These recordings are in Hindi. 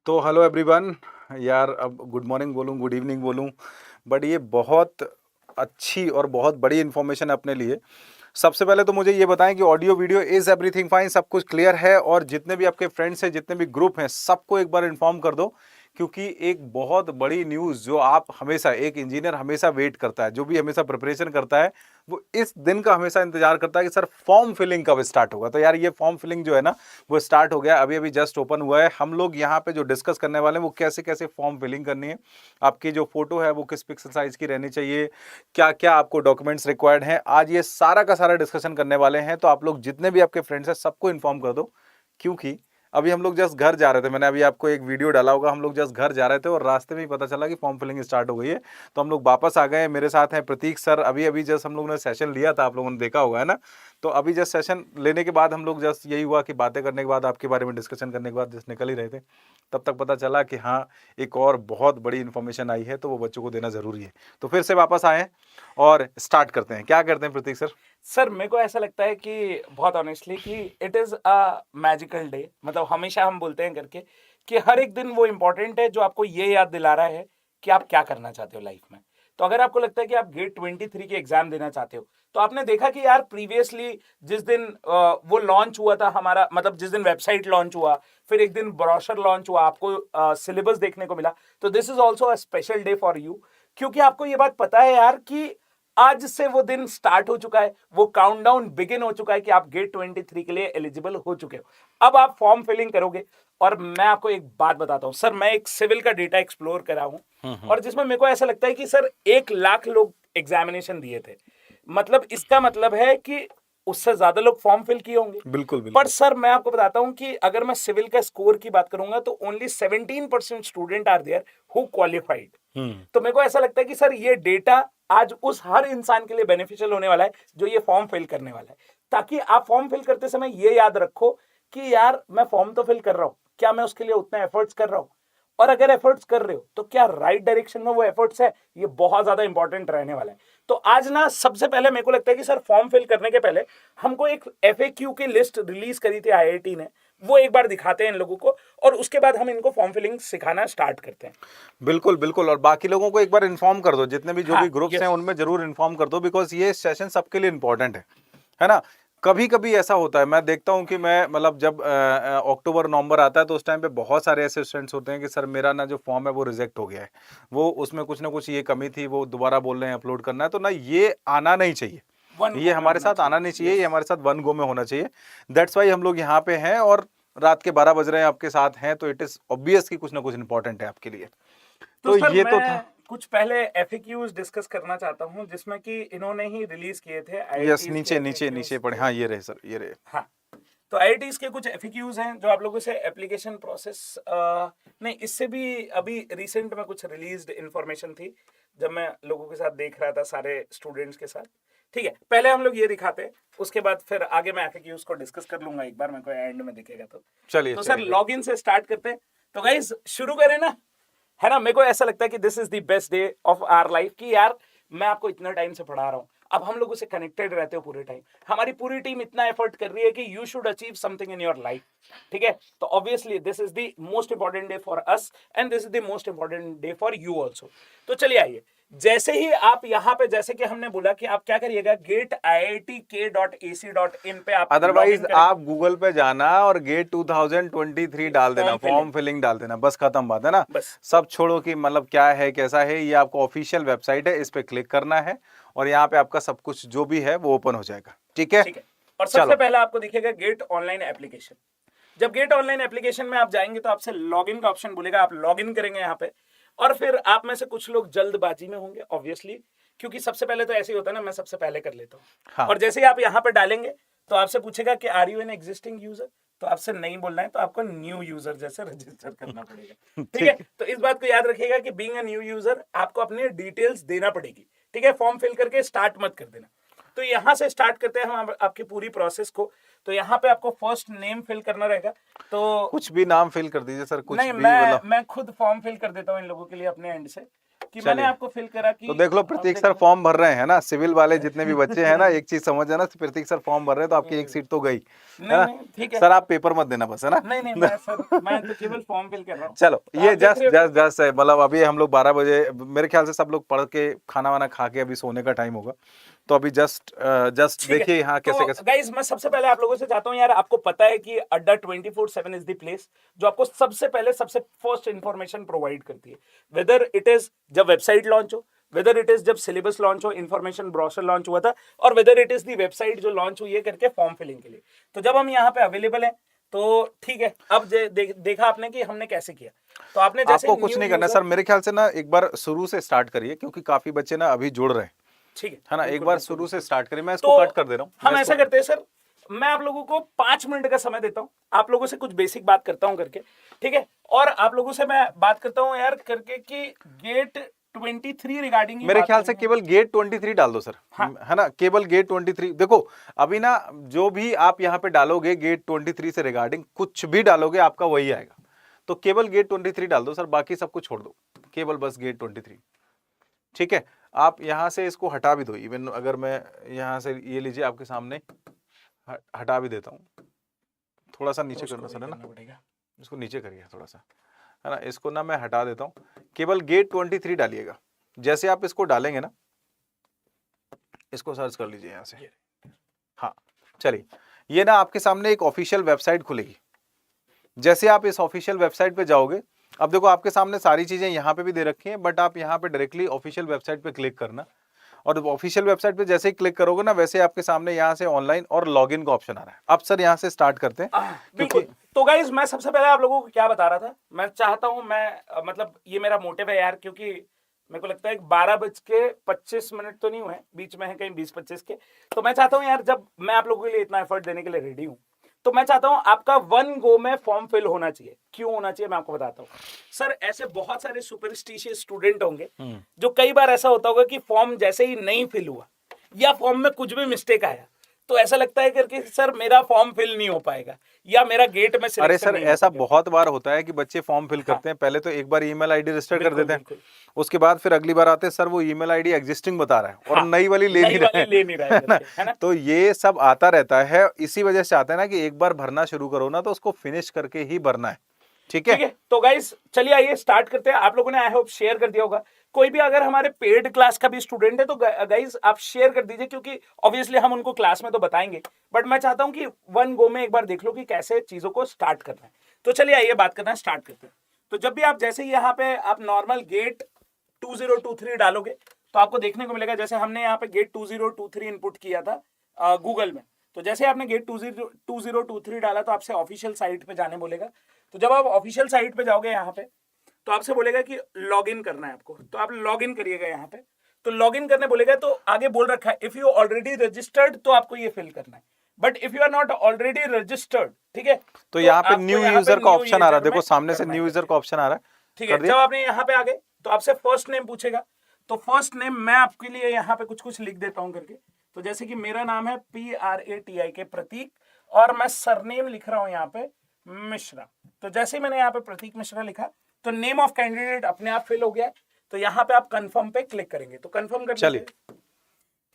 तो हेलो एवरीवन। यार अब गुड मॉर्निंग बोलूँ गुड इवनिंग बोलूँ, बट ये बहुत अच्छी और बहुत बड़ी इन्फॉर्मेशन अपने लिए। सबसे पहले तो मुझे ये बताएं कि audio video is everything fine, सब कुछ क्लियर है, और जितने भी आपके फ्रेंड्स हैं, जितने भी ग्रुप हैं, सबको एक बार इन्फॉर्म कर दो, क्योंकि एक बहुत बड़ी न्यूज़ जो आप हमेशा, एक इंजीनियर हमेशा वेट करता है, जो भी हमेशा प्रिपरेशन करता है, वो इस दिन का हमेशा इंतजार करता है कि सर फॉर्म फिलिंग कब स्टार्ट होगा। तो यार ये फॉर्म फिलिंग जो है ना, वो स्टार्ट हो गया, अभी अभी जस्ट ओपन हुआ है। हम लोग यहाँ पे जो डिस्कस करने वाले हैं वो कैसे कैसे फॉर्म फिलिंग करनी है, आपकी जो फोटो है वो किस पिक्सल साइज की रहनी चाहिए, क्या क्या आपको डॉक्यूमेंट्स रिक्वायर्ड हैं, आज ये सारा का सारा डिस्कशन करने वाले हैं। तो आप लोग जितने भी आपके फ्रेंड्स हैं सबको इन्फॉर्म कर दो, क्योंकि अभी हम लोग जस्ट घर जा रहे थे, मैंने अभी आपको एक वीडियो डाला होगा, हम लोग जस्ट घर जा रहे थे और रास्ते में ही पता चला कि फॉर्म फिलिंग स्टार्ट हो गई है। तो हम लोग वापस आ गए। मेरे साथ हैं प्रतीक सर। अभी अभी जस्ट हम लोगों ने सेशन लिया था, आप लोगों ने देखा होगा, है ना। तो अभी जस्ट सेशन लेने के बाद हम लोग जस्ट यही हुआ कि बातें करने के बाद, आपके बारे में डिस्कशन करने के बाद जस्ट निकल ही रहे थे, तब तक पता चला कि हाँ एक और बहुत बड़ी इन्फॉर्मेशन आई है, तो वो बच्चों को देना ज़रूरी है। तो फिर से वापस आए हैं और स्टार्ट करते हैं। क्या करते हैं प्रतीक सर? सर मेरे को ऐसा लगता है कि बहुत ऑनेस्टली कि it is a magical day. मतलब हमेशा हम बोलते हैं करके कि हर एक दिन वो इम्पोर्टेंट है जो आपको ये याद दिला रहा है कि आप क्या करना चाहते हो लाइफ में। तो अगर आपको लगता है कि आप गेट 23 के एग्जाम देना चाहते हो, तो आपने देखा कि यार प्रीवियसली जिस दिन वो लॉन्च हुआ था हमारा, मतलब जिस दिन वेबसाइट लॉन्च हुआ, फिर एक दिन ब्रोशर लॉन्च हुआ, आपको सिलेबस देखने को मिला। तो this is also a special day for you, क्योंकि आपको ये बात पता है यार कि आज से वो दिन स्टार्ट हो चुका है, वो काउंटडाउन बिगिन हो चुका है कि आप गेट 23 के लिए एलिजिबल हो चुके हो। अब आप फॉर्म फिलिंग करोगे। और मैं आपको एक बात बताता हूं सर, मैं एक सिविल का डेटा एक्सप्लोर करा हूं, और जिसमें मेरे को ऐसा लगता है कि सर 1 लाख लोग एग्जामिनेशन दिए थे। मतलब इसका मतलब है कि उससे ज्यादा लोग फॉर्म फिल किए होंगे। बिल्कुल पर बिल्कुल। सर मैं आपको बताता हूं कि अगर मैं सिविल का स्कोर की बात करूंगा तो only 17% student are there who qualified. तो मेरे को ऐसा लगता है कि सर ये डेटा आज उस हर इंसान के लिए बेनिफिशियल होने वाला है जो ये फॉर्म फिल करने वाला है, ताकि आप फॉर्म फिल करते समय ये याद रखो कि यार मैं फॉर्म तो फिल कर रहा हूं, क्या मैं उसके लिए उतना एफर्ट्स कर रहा हूं, और अगर एफर्ट्स कर रहे हो तो क्या राइट डायरेक्शन में वो एफर्ट्स है। ये बहुत ज्यादा इंपॉर्टेंट रहने वाला है। तो आज ना सबसे पहले मेरे को लगता है कि सर फॉर्म फिल करने के पहले हमको एक एफएक्यू की लिस्ट रिलीज करी थी आईआईटी ने, वो एक बार दिखाते हैं इन लोगों को, और उसके बाद हम इनको फॉर्म फिलिंग सिखाना स्टार्ट करते हैं। बिल्कुल बिल्कुल, और बाकी लोगों को एक बार इन्फॉर्म कर दो, जितने भी जो भी हाँ, ग्रुप्स हैं यस। उनमें जरूर इन्फॉर्म कर दो, बिकॉज ये सेशन सबके लिए इंपॉर्टेंट है ना। कभी कभी ऐसा होता है, मैं देखता हूँ कि मैं मतलब जब अक्टूबर नवंबर आता है तो उस टाइम पे बहुत सारे ऐसे स्टूडेंट्स होते हैं कि सर मेरा ना जो फॉर्म है वो रिजेक्ट हो गया है, वो उसमें कुछ ना कुछ ये कमी थी, वो दोबारा बोल रहे हैं अपलोड करना है। तो ना ये आना नहीं चाहिए, वन ये गो में हमारे होना साथ आना चाहिए। नहीं चाहिए, ये यस। हमारे साथ वन गो में होना चाहिए। दैट्स वाई हम लोग यहाँ पे हैं और रात के 12 बज रहे हैं आपके साथ हैं, तो इट इज ऑब्वियस कि कुछ ना कुछ इंपॉर्टेंट है आपके लिए। तो तो सर ये तो था। मैं कुछ पहले एफएक्यूज डिस्कस करना चाहता हूं, जिसमें कि इन्होंने ही रिलीज किए थे यस, आईआईटीज के नीचे नीचे एफएक्यूज नीचे पड़े, थे। हाँ ये रहे सर, ये रहे। हाँ। तो आईआईटीज के कुछ एफएक्यूज हैं जो आप लोगों से एप्लीकेशन प्रोसेस, नहीं इससे भी अभी रिसेंट में कुछ रिलीज्ड इंफॉर्मेशन थी जब मैं लोगों के साथ देख रहा था, सारे स्टूडेंट्स के साथ। ठीक है, पहले हम लोग ये दिखाते हैं, उसके बाद फिर आगे मैं एफएक्यूज को डिस्कस कर लूंगा एक बार, मेरे को एंड में दिखेगा तो। चलिए तो सर चलिए। लॉगिन से स्टार्ट करते हैं। तो गाइज शुरू करें ना, है ना। मेरे को ऐसा लगता है कि this is the best day of our life, कि यार मैं आपको इतना टाइम से पढ़ा रहा हूं, अब हम लोग उससे कनेक्टेड रहते हो पूरे टाइम, हमारी पूरी टीम इतना एफर्ट कर रही है कि you should achieve something in your life. ठीक है, तो obviously this is the most important day for us, and this is the most important day for you also. तो चलिए आइए, जैसे ही आप यहाँ पे, जैसे कि हमने बोला कि आप क्या करिएगा, gatiitk.ac.in पे आप लॉग इन अदरवाइज करेंगे। आप गूगल पे जाना और गेट 2023 डाल देना, फॉर्म फॉर्म फिलिंग, फिलिंग डाल देना, बस खत्म बात है ना। बस। सब छोड़ो कि मतलब क्या है कैसा है, ये आपको ऑफिशियल वेबसाइट है, इस पे क्लिक करना है और यहाँ पे आपका सब कुछ जो भी है वो ओपन हो जाएगा। ठीक है, ठीक है, और सबसे चलो। पहले आपको दिखेगा गेट ऑनलाइन एप्लीकेशन। जब गेट ऑनलाइन एप्लीकेशन में आप जाएंगे तो आपसे लॉगिन का ऑप्शन बोलेगा, आप लॉगिन करेंगे यहाँ पे। और फिर आप में से कुछ लोग जल्दबाजी में होंगे ऑब्वियसली, क्योंकि सबसे पहले तो ऐसे ही होता है ना, मैं सबसे पहले कर लेता हूँ। हाँ और जैसे ही आप यहाँ पे डालेंगे तो आपसे पूछेगा कि are you an existing user, तो आपसे नहीं बोलना है, तो आपको न्यू यूजर जैसे रजिस्टर करना पड़ेगा। ठीक है, ठीक। तो इस बात को याद रखिएगा कि बीइंग अ न्यू यूजर आपको अपनी डिटेल्स देना पड़ेगी। ठीक है, फॉर्म फिल करके स्टार्ट मत कर देना। तो यहां से स्टार्ट करते हैं हम आपकी पूरी प्रोसेस को। तो यहाँ पे आपको फर्स्ट नेम फिल करना रहेगा। तो कुछ भी नाम फिल कर दीजिए सर, कुछ नहीं, भी मतलब। मैं खुद फॉर्म फिल कर देता हूँ इन लोगों के लिए अपने एंड से। कि मैंने चलिए। आपको फिल करा कि तो देख लो आप प्रतीक देख सर लो। फॉर्म भर रहे हैं ना, सिविल वाले जितने भी बच्चे हैं ना, एक चीज समझ जाना, प्रतीक सर फॉर्म भर रहे हैं तो आपकी एक सीट तो गई, है नहीं ना। नहीं ठीक है। सर आप पेपर मत देना बस, है ना। नहीं नहीं मैं सर मैं तो केवल फॉर्म फिल कर रहा हूँ। चलो तो ये आप देख जस्ट रहे हो जस्ट जस्ट है, मतलब अभी हम लोग 12 बजे मेरे ख्याल से सब लोग पढ़ के खाना वाना खा के अभी सोने का टाइम होगा, तो अभी जस्ट जस्ट ठीक है। देखिए यहाँ कैसे तो कैसे। गाइज मैं सबसे पहले आप लोगों से चाहता हूँ यार, आपको पता है कि अड्डा 24/7 इज द प्लेस जो आपको सबसे पहले सबसे फर्स्ट इंफॉर्मेशन प्रोवाइड करती है, वेदर इट इज जब वेबसाइट लॉन्च हो, वेदर इट इज जब सिलेबस लॉन्च हो, इंफॉर्मेशन ब्रोशर लॉन्च हुआ था, और whether it is the website जो लॉन्च हुई है करके फॉर्म फिलिंग के लिए। तो जब हम यहाँ पे अवेलेबल है तो ठीक है। अब देखा आपने कि हमने कैसे किया, तो आपने जैसे आपको कुछ न्यू नहीं करना यूजर। सर, मेरे ख्याल से ना एक बार शुरू से स्टार्ट करिए, क्योंकि काफी बच्चे ना अभी जुड़ रहे हैं, ठीक है ना। एक बिल्कुल, बार बिल्कुल, शुरू से बिल्कुल। स्टार्ट करिए, मैं इसको तो कट कर दे रहा हूँ। हम ऐसा करते हैं सर, मैं आप लोगों को 5 मिनट का समय देता हूँ, आप लोगों से कुछ बेसिक बात करता हूँ करके, ठीक है। और आप लोगों से मैं बात करता हूँ यार करके कि गेट 23 रिगार्डिंग मेरे ख्याल से केवल गेट 23 डाल दो सर, हाँ। है ना, केवल गेट 23। देखो अभी ना जो भी आप यहाँ पे डालोगे गेट 23 से रिगार्डिंग कुछ भी डालोगे आपका वही आएगा, तो केवल गेट 23 डाल दो सर, बाकी सब कुछ छोड़ दो, केवल बस गेट 23, ठीक है। आप यहाँ से इसको हटा भी दो, इवन अगर मैं यहाँ से ये लीजिए आपके सामने हटा भी देता हूँ, थोड़ा सा नीचे करना सर, है ना, इसको नीचे करिए थोड़ा सा, है ना, इसको ना मैं हटा देता हूँ, केवल गेट 23 डालिएगा। जैसे आप इसको डालेंगे ना, इसको सर्च कर लीजिए यहाँ से, हाँ चलिए, ये ना आपके सामने एक ऑफिशियल वेबसाइट खुलेगी। जैसे आप इस ऑफिशियल वेबसाइट पे जाओगे, अब देखो आपके सामने सारी चीजें यहाँ पे भी दे रखी हैं, बट आप यहाँ पे डायरेक्टली ऑफिशियल वेबसाइट पे क्लिक करना, और ऑफिशियल वेबसाइट पे जैसे ही क्लिक करोगे ना, वैसे आपके सामने यहाँ से ऑनलाइन और लॉगिन का ऑप्शन आ रहा है। अब सर यहाँ से स्टार्ट करते हैं, बिल्कुल। क्योंकि तो गाइज मैं सबसे पहले आप लोगों को क्या बता रहा था, मैं चाहता हूं मैं मतलब ये मेरा मोटिव है यार, क्योंकि मेरे को लगता है 12:25 तो नहीं हुए, बीच में है कहीं 20-25 के। तो मैं चाहता हूं यार, जब मैं आप लोगों के लिए इतना एफर्ट देने के लिए रेडी हूं, तो मैं चाहता हूं आपका 1 गो में फॉर्म फिल होना चाहिए। क्यों होना चाहिए मैं आपको बताता हूं सर। ऐसे बहुत सारे सुपरस्टिशियस स्टूडेंट होंगे जो कई बार ऐसा होता होगा कि फॉर्म जैसे ही नहीं फिल हुआ या फॉर्म में कुछ भी मिस्टेक आया, तो ऐसा लगता है करके सर मेरा फॉर्म फिल नहीं हो पाएगा या मेरा गेट में सिलेक्शन अरे सर नहीं हो ऐसा पाएगा। बहुत बार होता है कि बच्चे फॉर्म फिल करते हैं, पहले तो एक बार ईमेल आईडी रजिस्टर कर बिल्कुल, देते हैं, बिल्कुल। उसके बाद फिर अगली बार आते हैं सर वो ईमेल आईडी एग्जिस्टिंग बता रहा है और हाँ, नई वाली ले नहीं रहे ले नहीं रहा है ना। है ना। तो ये सब आता रहता है, इसी वजह से आता है ना कि एक बार भरना शुरू करो ना तो उसको फिनिश करके ही भरना है, ठीक है। तो गाइस चलिए आइए स्टार्ट करते हैं। आप लोगों ने आई होप शेयर कर दिया होगा, कोई भी अगर हमारे पेड क्लास का भी स्टूडेंट है तो गाइस आप शेयर कर दीजिए, क्योंकि ऑब्वियसली हम उनको क्लास में तो बताएंगे, बट मैं चाहता हूं कि 1 गो में एक बार देख लो कि कैसे चीजों को स्टार्ट करना है। तो चलिए आइए बात करना स्टार्ट करते हैं। तो जब भी आप जैसे ही यहाँ पे आप नॉर्मल गेट 2023 डालोगे तो आपको देखने को मिलेगा, जैसे हमने यहाँ पे गेट 2023 इनपुट किया था गूगल में, तो जैसे आपने गेट 2023 डाला तो आपसे ऑफिशियल साइट पे जाने बोलेगा। तो जब आप ऑफिशियल साइट पे जाओगे यहाँ पे तो आपसे बोलेगा कि लॉगिन करना है आपको, तो आप लॉगिन करिएगा यहाँ पे। तो लॉगिन करने बोलेगा तो आगे बोल रखा है इफ यू ऑलरेडी रजिस्टर्ड, तो आपको ये फिल करना है, but if you are not already registered, ठीक है, तो यहाँ पे आपको न्यू यहाँ पे यूजर का new ऑप्शन आ रहा है, user देखो में सामने से करना है न्यू यूजर करके। का ऑप्शन आ रहा है, ठीक है, कर दिया। जब आपने यहाँ पे आ गए तो आपसे फर्स्ट नेम पूछेगा, तो फर्स्ट नेम मैं आपके लिए यहाँ पे कुछ कुछ लिख देता हूँ करके। तो जैसे कि मेरा नाम है PRATIK प्रतीक, और मैं सरनेम लिख रहा हूँ यहाँ पे मिश्रा। तो जैसे ही मैंने यहाँ पे प्रतीक मिश्रा लिखा तो नेम ऑफ कैंडिडेट अपने आप फिल हो गया। तो यहाँ पे आप कंफर्म पे क्लिक करेंगे, तो कंफर्म कर चलिए दीजिए।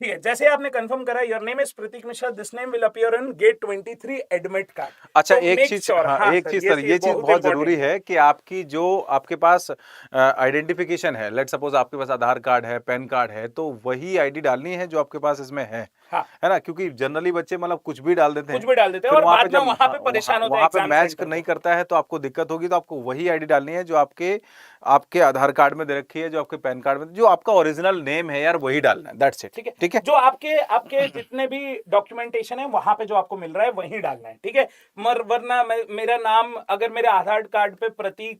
ठीक है, जैसे आपने कंफर्म करा your name is Pratik Mishra, this name will appear in GATE 23 admit card. अच्छा तो एक make चीज, sure, हाँ एक सर, चीज सर, ये चीज बहुत important जरूरी है कि आपकी जो आपके पास आइडेंटिफिकेशन है, लेट सपोज आपके पास आधार कार्ड है, पैन कार्ड है, तो वही आईडी डालनी है जो आपके पास इसमें है, हाँ। है ना, क्योंकि जनरली बच्चे मतलब कुछ भी डाल देते हैं, कुछ भी डाल देते हैं फिर और वहाँ बाद पे में जब वहाँ पे परेशान होते हैं वहाँ पे एग्जाम मैच सेंटर नहीं पे। करता है तो आपको दिक्कत होगी। तो आपको वही आईडी डालनी है जो आपके आपके आधार कार्ड में दे रखी है, जो आपके पैन कार्ड में, जो आपका ओरिजिनल नेम है यार वही डालना है, दैट्स इट, ठीक है, ठीक है। जो आपके आपके जितने भी डॉक्यूमेंटेशन है वहां पे जो आपको मिल रहा है वही डालना है, ठीक है। वरना मेरा नाम अगर मेरे आधार कार्ड पे प्रतीक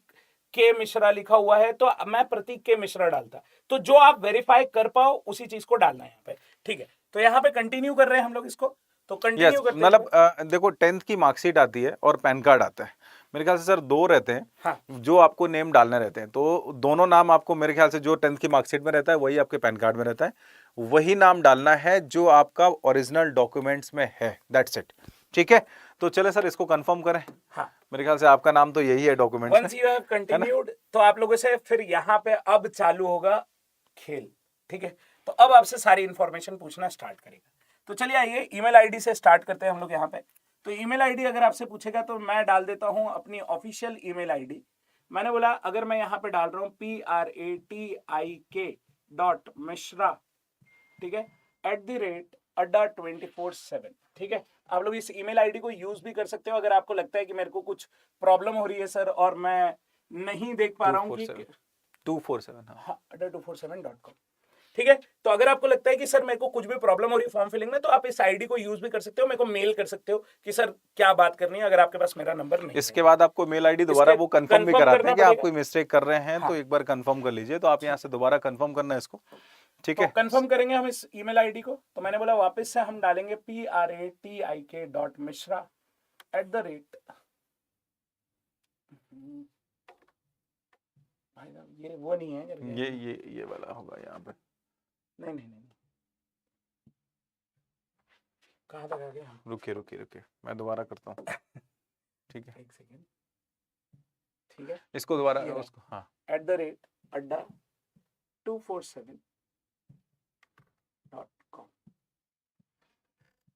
के मिश्रा लिखा हुआ है तो मैं प्रतीक के मिश्रा डालता, तो जो आप वेरीफाई कर पाओ उसी चीज को डालना है यहाँ पे, ठीक है। तो यहाँ पे कंटिन्यू कर रहे हैं हम लोग इसको, तो यस कंटिन्यू करते मतलब हैं। देखो 10th की मार्कशीट आती है और पैन कार्ड आता है, मेरे ख्याल से सर दो रहते हैं, हाँ। जो आपको नेम डालने रहते हैं। तो दोनों नाम आपको मेरे ख्याल से जो 10th की मार्कशीट में रहता है वही आपके पैन कार्ड में रहता है, वही नाम डालना है जो आपका ओरिजिनल डॉक्यूमेंट्स में है, दैट्स इट, ठीक है। तो चले सर इसको कंफर्म करें। हाँ, मेरे ख्याल से आपका नाम तो यही है डॉक्यूमेंट्स वंस में। यू हैव कंटिन्यूड तो आप लोगों से फिर यहाँ पे अब चालू होगा खेल, ठीक है। तो अब आपसे सारी इंफॉर्मेशन पूछना स्टार्ट करेगा। तो चलिए आइए ईमेल आईडी से स्टार्ट करते हैं हम लोग यहाँ पे। तो ईमेल आईडी अगर आपसे पूछेगा तो मैं डाल देता हूँ अपनी ऑफिशियल ईमेल आईडी। मैंने बोला अगर मैं यहाँ पे डाल रहा हूँ PRATIK.Mishra, ठीक है, @adda24/7, ठीक है। आप लोग इस ईमेल आईडी को यूज भी कर सकते हो अगर आपको लगता है कि मेरे को कुछ प्रॉब्लम हो रही है सर और मैं नहीं देख पा रहा हूँ कि 247 हाँ adda247.com, ठीक है। तो अगर आपको लगता है कि सर मेरे को कुछ भी प्रॉब्लम हो रही है फॉर्म फिलिंग में तो आप इस आईडी को यूज भी कर सकते हो, मेरे को मेल कर सकते हो कि सर क्या बात करनी है, अगर आपके पास मेरा नंबर नहीं इसके बाद आपको मेल आईडी दोबारा वो कंफर्म भी confirm कराते करना हैं कि आप पड़ेगा। कोई मिस्टेक कर रहे हैं हाँ। तो एक बार कंफर्म कर लीजिए। तो आप यहाँ से दोबारा कंफर्म करना है इसको, ठीक तो है। कंफर्म करेंगे हम इस ईमेल आईडी को। तो मैंने बोला वापस से हम डालेंगे PRATIK.Mishra @ भाई साहब ये वो नहीं है करके। ये वाला होगा यहाँ पे। नहीं नहीं नहीं, कहाँ तक आ गए हम? रुकिए मैं दोबारा करता हूँ, ठीक है। एक सेकेंड, ठीक है। इसको दोबारा ये उसको हाँ @adda247.com,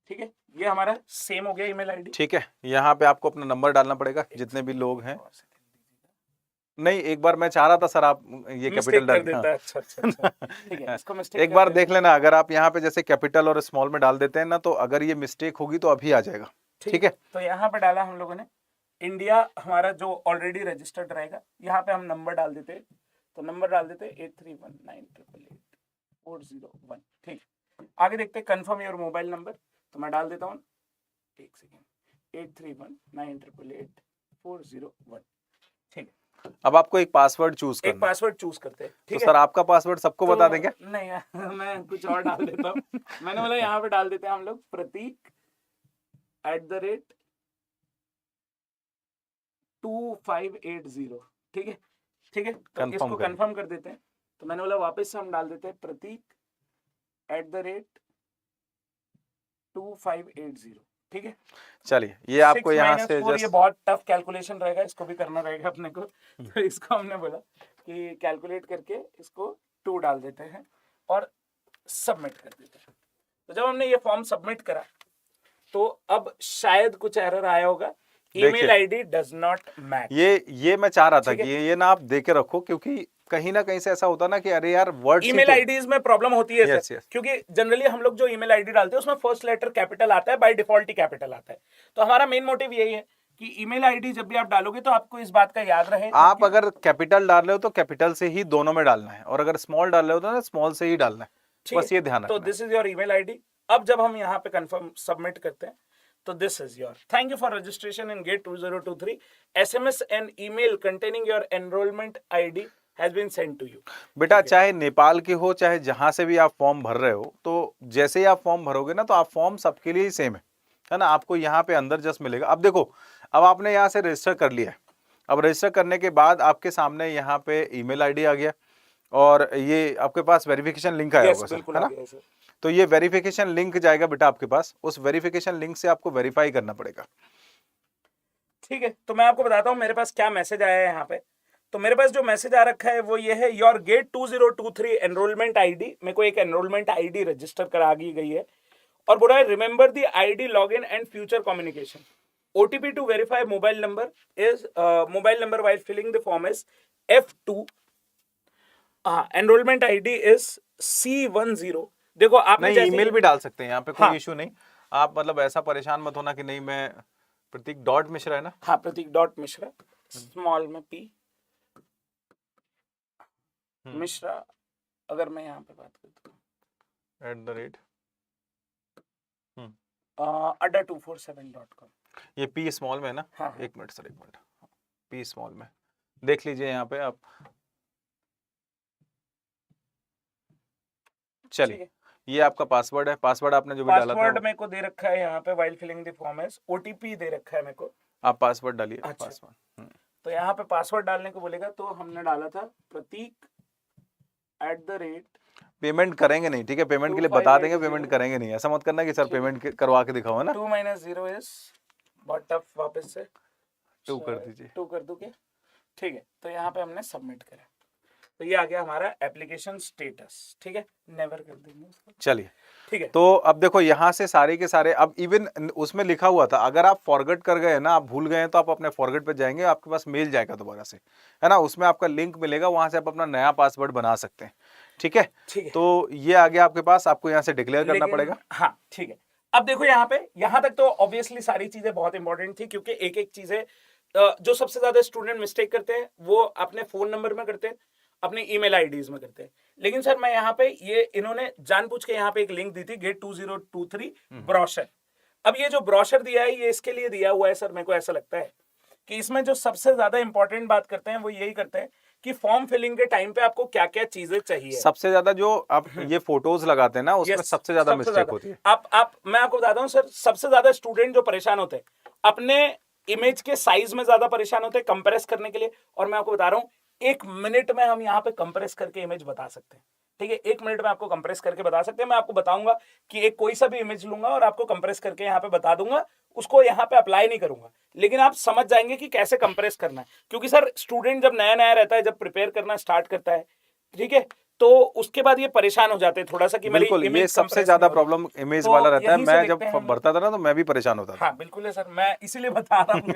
ठीक है। ये हमारा सेम हो गया ईमेल आईडी, ठीक है। यहाँ पे आपको अपना नंबर डालना पड़ेगा जितने भी लोग हैं। नहीं एक बार मैं चाह रहा था सर आप ये कैपिटल डाल देता है। अच्छा अच्छा अच्छा, ठीक है। इसको मिस्टेक एक बार देख लेना, अगर आप यहाँ पे जैसे कैपिटल और स्मॉल में डाल देते हैं ना तो अगर ये मिस्टेक होगी तो अभी आ जाएगा, ठीक है। तो यहाँ पे डाला हम लोगों ने इंडिया, हमारा जो ऑलरेडी रजिस्टर्ड रहेगा। यहाँ पे हम नंबर डाल देते, तो नंबर डाल देते 8319888401, ठीक। आगे देखते कंफर्म योर मोबाइल नंबर, तो मैं डाल देता हूँ, एक सेकेंड, 8319888401, ठीक है। अब आपको एक पासवर्ड चूज करना, एक पासवर्ड चूज करते हैं, ठीक है। तो सर आपका पासवर्ड सबको बता देंगे? नहीं मैं कुछ और डाल देता हूँ। मैंने बोला यहाँ पे डाल देते हैं हम लोग प्रतीक @2580, ठीक है, ठीक है। तो इसको कंफर्म कर देते हैं। तो मैंने बोला वापस से हम डाल देते हैं प्रतीक @2580, ठीक है। चलिए ये आपको यहाँ से ये बहुत टफ कैलकुलेशन रहेगा, इसको भी करना रहेगा अपने को। तो इसको हमने बोला कि कैलकुलेट करके इसको 2 डाल देते हैं और सबमिट कर देते हैं। तो जब हमने ये फॉर्म सबमिट करा तो अब शायद कुछ एरर आया होगा, email ID does not match. ये मैं चाह रहा था कि ये ना आप देके रखो, क्योंकि कहीं ना कहीं से ऐसा होता ना कि अरे यार वर्ड ईमेल आईडीज में प्रॉब्लम होती है सर, क्योंकि जनरली हम लोग जो ईमेल आईडी डालते हैं उसमें फर्स्ट लेटर कैपिटल आता है, बाय डिफॉल्ट ही कैपिटल आता है। तो हमारा मेन मोटिव यही है कि ईमेल आईडी जब भी आप डालोगे तो आपको इस बात का याद रहे, आप अगर कैपिटल डाल रहे हो तो कैपिटल से ही दोनों में डालना है, और अगर स्मॉल डाल रहे हो तो ना स्मॉल से ही डालना है, बस ये ध्यान रखना। तो this is your email ID. अब जब हम यहाँ पे कंफर्म सबमिट करते हैं तो this is your thank you for registration in GATE 2023 SMS and email containing your enrolment ID has been sent to you। बेटा चाहे नेपाल के हो चाहे जहां से भी आप फॉर्म भर रहे हो, तो जैसे ही आप फॉर्म भरोगे ना तो आप फॉर्म सबके लिए ही सेम है ना। आपको यहाँ पे अंदर जस्ट मिलेगा। अब देखो, अब आपने यहाँ से रजिस्टर कर लिया है। अब रजिस्टर करने के बाद आपके सामने यहाँ पे ईमेल आईडी आ गया और ये आपके पास वेरिफिकेशन लिंक आया होगा सर, है ना। तो ये वेरिफिकेशन लिंक जाएगा बेटा आपके पास, उस वेरिफिकेशन लिंक से आपको वेरीफाई करना पड़ेगा, ठीक है। तो मैं आपको बताता हूँ मेरे पास क्या मैसेज आया है यहाँ पे। तो मेरे पास जो मैसेज आ रखा है वो ये है, योर गेट 2023 एनरोलमेंट आईडी। मेरे को एक एनरोलमेंट आईडी रजिस्टर करा दी गई है और बोला है remember the ID login and future communication. OTP to verify mobile number is mobile number while filling the form is F2। Enrolment ID is C10। देखो आप नहीं ईमेल भी डाल सकते हैं यहाँ पे, कोई इशू नहीं। आप मतलब ऐसा परेशान मत होना कि नहीं मैं प्रतीक डॉट मिश्रा है ना। हाँ प्रतीक डॉट मिश्रा, स्मॉल में P मिश्रा। अगर मैं यहाँ पे बात करता हूँ @247.com, ये P स्मॉल में है ना। हाँ। एक मिनट सर, एक मिनट, P स्मॉल में देख लीजिए यहाँ पे आप। चलिए ये आपका पासवर्ड है। पासवर्ड आपने जो भी डाला था पासवर्ड मेरे को दे रखा है यहाँ पे वाइल फिलिंग द फॉर्म है। OTP दे रखा है मेरे को, आप पासवर्ड डालिए। अच्छा। पासवर्ड तो यहाँ पे पासवर्ड डालने को बोलेगा, तो हमने डाला था प्रतीक @ पेमेंट करेंगे नहीं, ठीक है। पेमेंट के लिए बता देंगे, पेमेंट करेंगे नहीं। ऐसा मत करना कि सर पेमेंट करवा के दिखाओ, है ना। 2 - 0 is बहुत टफ, वापस से 2 कर दीजिए। 2 कर दूं क्या? ठीक है, तो यहाँ पे हमने सबमिट करा, तो ये आ गया हमारा एप्लीकेशन स्टेटस। ठीक है, नेवर कर देंगे उसको। चलिए, ठीक है, तो अब देखो यहाँ से सारे के सारे, अब इवन उसमें लिखा हुआ था अगर आप फॉरगेट कर गए ना, आप भूल गए हैं, तो आप अपने फॉरगेट पे जाएंगे, आपके पास मेल जाएगा दोबारा से, है ना, उसमें आपका लिंक मिलेगा, वहां से आप अपना नया पासवर्ड बना सकते हैं। ठीक है, ठीक है, तो ये आ गया आपके पास, आपको यहाँ से डिक्लेयर करना लेकिन पड़ेगा। हाँ ठीक है, अब देखो यहाँ पे, यहाँ तक तो ऑब्वियसली सारी चीजें बहुत इंपॉर्टेंट थी, क्योंकि एक एक चीजें जो सबसे ज्यादा स्टूडेंट मिस्टेक करते हैं वो अपने फोन नंबर में करते हैं, अपने ईमेल आईडीज में करते हैं। लेकिन सर मैं यहाँ पे, ये इन्होंने जानबूझ के यहाँ पे एक लिंक दी थी, गेट 2023 ब्रोशर। अब ये जो ब्रोशर दिया है, ये इसके लिए दिया हुआ है सर, मेरे को ऐसा लगता है कि इसमें जो सबसे ज्यादा इंपॉर्टेंट बात करते हैं वो यही करते हैं कि फॉर्म फिलिंग के टाइम पे आपको क्या क्या चीजें चाहिए। सबसे ज्यादा जो आप ये फोटोज लगाते हैं ना, उसमें Yes, सबसे ज्यादा सबसे मिस्टेक ज्यादा। होती है। आप मैं आपको बताता हूँ सर, सबसे ज्यादा स्टूडेंट जो परेशान होते हैं अपने इमेज के साइज में ज्यादा परेशान होते हैं कंप्रेस करने के लिए। और मैं आपको बता रहा हूँ, 1 मिनट में हम यहाँ पे कंप्रेस करके इमेज बता सकते हैं। ठीक है, 1 मिनट में आपको कंप्रेस करके बता सकते हैं। मैं आपको बताऊंगा कि एक कोई सा भी इमेज लूंगा और आपको कंप्रेस करके यहाँ पे बता दूंगा, उसको यहाँ पे अप्लाई नहीं करूंगा, लेकिन आप समझ जाएंगे कि कैसे कंप्रेस करना है। क्योंकि सर स्टूडेंट जब नया नया रहता है, जब प्रिपेयर करना स्टार्ट करता है, ठीक है, तो उसके बाद ये परेशान हो जाते हैं थोड़ा सा कि मेरी बिल्कुल, ये इमेज सबसे ज्यादा प्रॉब्लम इमेज वाला रहता है। मैं जब भरता था ना, तो मैं भी परेशान होता था। हाँ बिल्कुल है सर, मैं इसीलिए बता रहा हूँ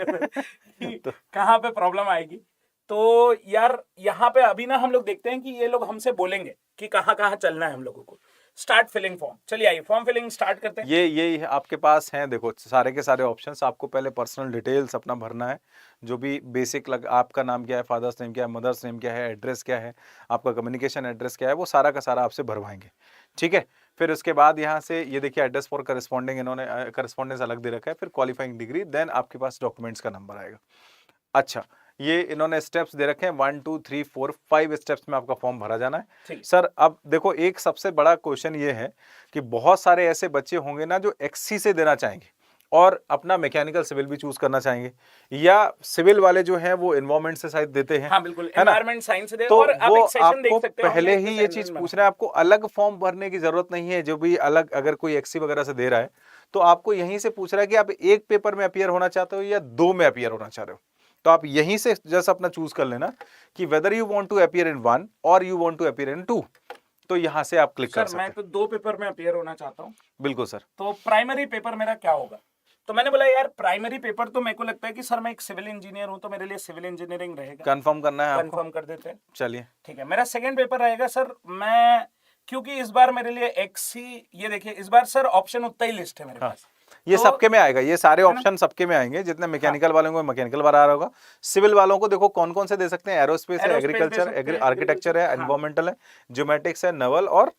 कि कहाँ पे प्रॉब्लम आएगी। तो यार यहाँ पे अभी ना हम लोग देखते हैं कि ये लोग हमसे बोलेंगे कि कहाँ कहाँ चलना है हम लोगों को। स्टार्ट फिलिंग फॉर्म, चलिए आइए फॉर्म फिलिंग स्टार्ट करते हैं। ये आपके पास हैं, देखो सारे के सारे ऑप्शंस। आपको पहले पर्सनल डिटेल्स अपना भरना है, जो भी बेसिक आपका नाम क्या है, फादर्स नेम क्या है, मदर्स नेम क्या है, एड्रेस क्या है, आपका कम्युनिकेशन एड्रेस क्या है, वो सारा का सारा आपसे भरवाएंगे। ठीक है, फिर उसके बाद यहाँ से ये देखिए एड्रेस फॉर करस्पॉन्डिंग, इन्होंने करस्पॉन्डेंस अलग दे रखा है, फिर क्वालिफाइंग डिग्री, देन आपके पास डॉक्यूमेंट्स का नंबर आएगा। अच्छा, ये इन्होंने स्टेप्स दे रखे हैं 1 2 3 4 5 स्टेप्स में आपका फॉर्म भरा जाना है। सर अब देखो, एक सबसे बड़ा क्वेश्चन ये है कि बहुत सारे ऐसे बच्चे होंगे ना जो एक्सी से देना चाहेंगे और अपना मैकेनिकल सिविल भी चूज करना चाहेंगे, या सिविल वाले जो हैं वो एनवायरमेंट से शायद देते हैं। हाँ बिल्कुल, है ना, एनवायरमेंट साइंस दे, तो और आप वो एक सेशन देख आपको सकते हैं, पहले हमने ही ये चीज पूछना है, आपको अलग फॉर्म भरने की जरूरत नहीं है। जो भी अलग अगर कोई एक्सी वगैरह से दे रहा है, तो आपको यहीं से पूछ रहा है कि आप एक पेपर में अपीयर होना चाहते हो या 2 में अपीयर होना चाह रहे हो। तो आप यहीं से जस्ट अपना चूज कर लेना कि whether you want to appear in 1 और you want to appear in 2। तो यहां से आप क्लिक कर सकते हैं। मैं तो 2 पेपर में अपीयर होना चाहता हूं। बिल्कुल सर। तो प्राइमरी पेपर मेरा क्या होगा? तो मैंने बोला यार प्राइमरी पेपर तो मेरे को लगता है कि सर मैं एक सिविल इंजीनियर हूं, तो मेरे लिए सिविल इंजीनियरिंग रहेगा। कंफर्म करना है आपको? कंफर्म कर देते हैं। चलिए ठीक है, मेरा सेकंड पेपर रहेगा सर, मैं क्योंकि इस बार मेरे लिए एक्सी, ये देखिए इस बार सर ऑप्शन उतना ही लिस्ट है मेरे पास। ये तो सबके में आएगा, ये सारे ऑप्शन सबके में आएंगे। जितने मैकेनिकल वालों को मैकेनिकल वाला आ रहा होगा, सिविल वालों को देखो कौन कौन से दे सकते हैं, एरोस्पेस है, एग्रीकल्चर, आर्किटेक्चर है, एनवायरमेंटल है, ज्योमेटिक्स है, नवल और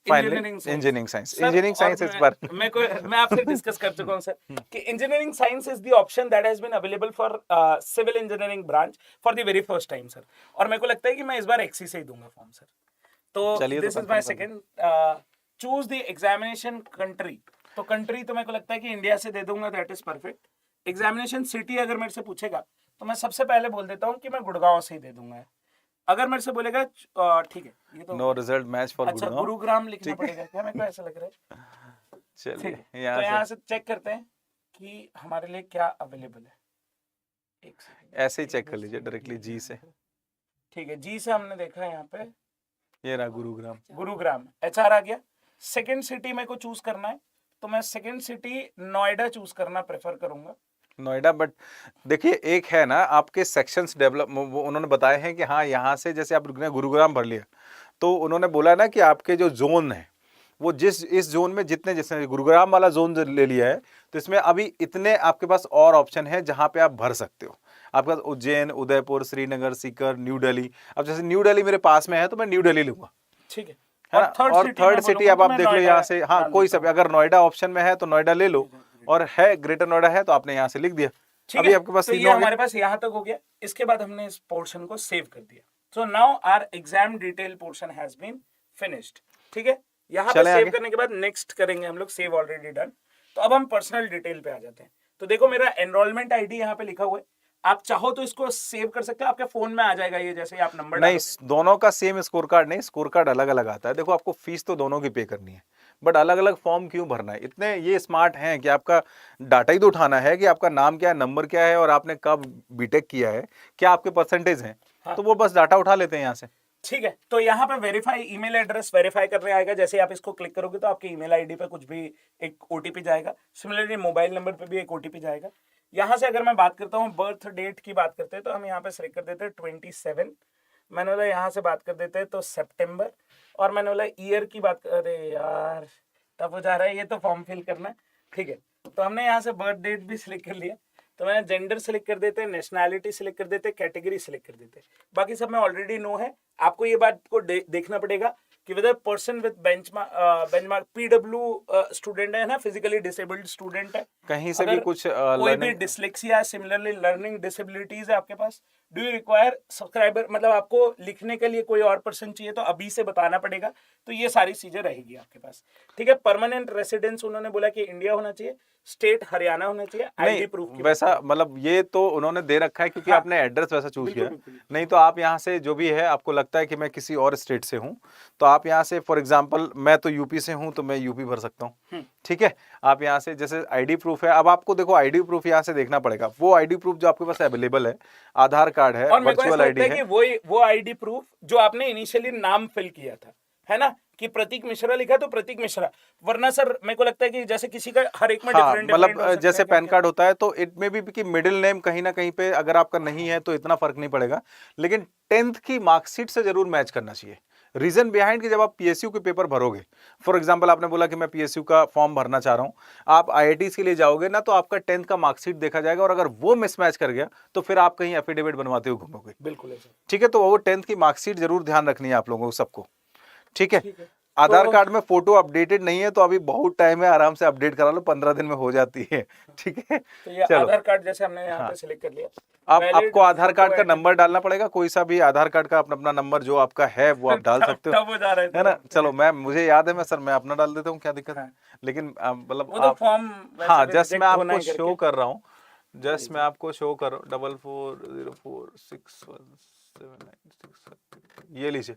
इंजीनियरिंग साइंस। इंजीनियरिंग साइंस इस बार मैं आपसे डिस्कस कर चुका हूं सर कि engineering science is the option that has been available for civil engineering branch for the very first time sir. और मेरे को लगता है कि मैं इस बार एक्सी से ही दूंगा फॉर्म सर। तो this is my second. Choose the examination country, तो कंट्री तो मेरे को लगता है कि इंडिया से दे दूंगा, that is perfect. Examination city अगर मेरे से पूछेगा तो मैं सबसे पहले बोल देता हूँ कि मैं गुड़गांव से ही दे दूंगा। अगर मेरे से बोलेगा ठीक है, ये तो नो रिजल्ट मैच फॉर अच्छा गुरुग्राम लिखना पड़ेगा क्या? मेरे को ऐसा लग रहा है। चलिए तो यहाँ से चेक करते हैं कि हमारे लिए क्या अवेलेबल है। ऐसे ही चेक कर लीजिए डायरेक्टली जी से। ठीक है, जी से हमने देखा है यहाँ पे, ये रहा गुरुग्राम। गुरुग्राम एचआर आ गया। सेकंड सिटी मेरे को चूज करना है, तो मैं सेकंड सिटी नोएडा चूज करना प्रेफर करूंगा। नोएडा, बट देखिए एक है ना आपके सेक्शंस डेवलप, उन्होंने बताए हैं कि हाँ यहाँ से जैसे आप गुरुग्राम भर लिया, तो उन्होंने बोला ना कि आपके जो जोन है वो इस जोन में जितने, जैसे गुरुग्राम वाला जोन ले लिया है, तो इसमें अभी इतने आपके पास और ऑप्शन है जहाँ पे आप भर सकते हो। आपके पास उज्जैन, उदयपुर, श्रीनगर, सीकर, न्यू दिल्ली। अब जैसे न्यू दिल्ली मेरे पास में है तो मैं न्यू दिल्ली लूंगा, ठीक है। और थर्ड सिटी अब आप देख लो यहाँ से, हाँ कोई सा, अगर नोएडा ऑप्शन में है तो नोएडा ले लो, और है ग्रेटर नोएडा है तो आपने यहाँ से लिख दिया। अभी आपके पास तो ये हमारे पास यहाँ तक हो गया। इसके बाद हमने इस पोर्शन को सेव कर दिया। So now our exam detail portion has been finished. ठीक है, यहाँ पे सेव करने के बाद नेक्स्ट करेंगे हम लोग, सेव ऑलरेडी डन। तो अब हम पर्सनल डिटेल पे आ जाते हैं। तो देखो मेरा एनरोलमेंट आईडी यहाँ पे लिखा हुआ है, आप चाहो तो इसको सेव कर सकते हो, आपके फोन में आ जाएगा ये, जैसे आप नंबर नहीं, दोनों का सेम स्कोर कार्ड नहीं, स्कोर कार्ड अलग अलग आता है। देखो आपको फीस तो दोनों की पे करनी है, बट अलग अलग फॉर्म क्यों भरना है? इतने ये स्मार्ट हैं कि आपका डाटा ही तो उठाना है कि आपका नाम क्या है, नंबर क्या है और आपने कब बीटेक किया है, क्या आपके परसेंटेज हैं, हाँ। तो वो बस डाटा उठा लेते हैं यहाँ से। ठीक है, तो यहाँ पे वेरीफाई ईमेल एड्रेस वेरीफाई करने आएगा। जैसे आप इसको क्लिक करोगे तो आपके ईमेल आईडी पे कुछ भी एक ओटीपी जाएगा। सिमिलरली मोबाइल नंबर पे भी एक ओटीपी जाएगा। यहाँ से अगर मैं बात करता हूँ बर्थ डेट की बात करते हैं तो हम यहाँ पे सेलेक्ट कर देते हैं 27। मैंने बोला यहाँ से बात कर देते हैं तो सितंबर। और मैंने बोला ईयर की बात अरे यार तब हो जा रहा है, ये तो फॉर्म फिल करना है। ठीक है, तो हमने यहाँ से बर्थ डेट भी सिलेक्ट कर लिया। तो मैंने जेंडर सिलेक्ट कर देते हैं, नेशनैलिटी सिलेक्ट कर देते हैं, कैटेगरी सिलेक्ट कर देते हैं। बाकी सब में ऑलरेडी नो है। आपको ये बात को देखना पड़ेगा कि whether person with benchmark PW student है ना, फिजिकली डिसेबल्ड स्टूडेंट है, कहीं से भी अगर कुछ कोई भी डिसलेक्सिया सिमिलरली लर्निंग डिसेबिलिटीज है आपके पास, डू यू रिक्वायर सब्सक्राइबर, मतलब आपको लिखने के लिए कोई और पर्सन चाहिए तो अभी से बताना पड़ेगा। तो ये सारी चीजें रहेगी आपके पास। ठीक है, परमानेंट रेसिडेंस उन्होंने बोला कि इंडिया होना चाहिए, स्टेट हरियाणा होना चाहिए, आईडी प्रूफ नहीं की वैसा मतलब ये तो उन्होंने दे रखा है क्योंकि हाँ, आपने एड्रेस वैसा चूज बिल्कुल, किया। बिल्कुल। नहीं तो आप यहाँ से जो भी है, आपको लगता है कि मैं किसी और स्टेट से हूँ तो आप यहाँ से फॉर एग्जांपल मैं तो यूपी से हूँ तो मैं यूपी भर सकता हूँ। ठीक है, आप यहाँ से जैसे आईडी प्रूफ है, अब आपको देखो आईडी प्रूफ यहाँ से देखना पड़ेगा, वो आईडी प्रूफ जो आपके पास अवेलेबल है, आधार कार्ड है, और मेरे को ऐसा वर्चुअल लगता आईडी है है। कि वो आईडी प्रूफ जो आपने इनिशियली नाम फिल किया था, है ना, कि प्रतीक मिश्रा लिखा तो प्रतीक मिश्रा, वरना सर मेरे को लगता है कि जैसे किसी का हर एक में हाँ डिफरेंट डिफरेंट हो मतलब सकता जैसे है, क्या पैन कार्ड होता है तो इट में भी कि मिडिल नेम कहीं ना कहीं पे अगर आपका नहीं है तो इतना फर्क नहीं पड़ेगा, लेकिन 10th की मार्कशीट से जरूर मैच करना चाहिए। रीजन बिहाइंड कि जब आप पीएसयू के पेपर भरोगे, फॉर एग्जांपल आपने बोला कि मैं पीएसयू का फॉर्म भरना चाह रहा हूं, आप आईआईटीज के लिए जाओगे ना तो आपका 10th का मार्कशीट देखा जाएगा और अगर वो मिसमैच कर गया तो फिर आप कहीं एफिडेविट बनवाते हुए घूमोगे। बिल्कुल ऐसा। ठीक है, तो वो 10th की मार्कशीट जरूर ध्यान रखनी है आप लोगों को सबको। ठीक है, ठीक है, आधार तो कार्ड में फोटो अपडेटेड नहीं है तो अभी बहुत टाइम है, आराम से अपडेट करा लो, 15 दिन में हो जाती है। ठीक है, तो ये चलो। आधार कार्ड जैसे हमने यहाँ हाँ, पे सिलेक्ट कर लिया, आप वैलिड आपको आधार फोटो कार्ड का आइडेंटिटी। नंबर डालना पड़ेगा, कोई सा भी आधार कार्ड का अपना अपना नंबर जो आपका है वो आप डाल सकते हो, तब हो जा रहा है ना। सर। चलो मैं मुझे याद है, मैं सर मैं अपना डाल देता हूँ, क्या दिक्कत है। हाँ। लेकिन मतलब वो तो आप, फॉर्म वैसे हाँ भी जस्ट मैं रिजेक्ट होना आपको ही शो करके। कर रहा हूँ, जस्ट मैं आपको शो कर रहा हूँ 4404617967, ये लीजिए,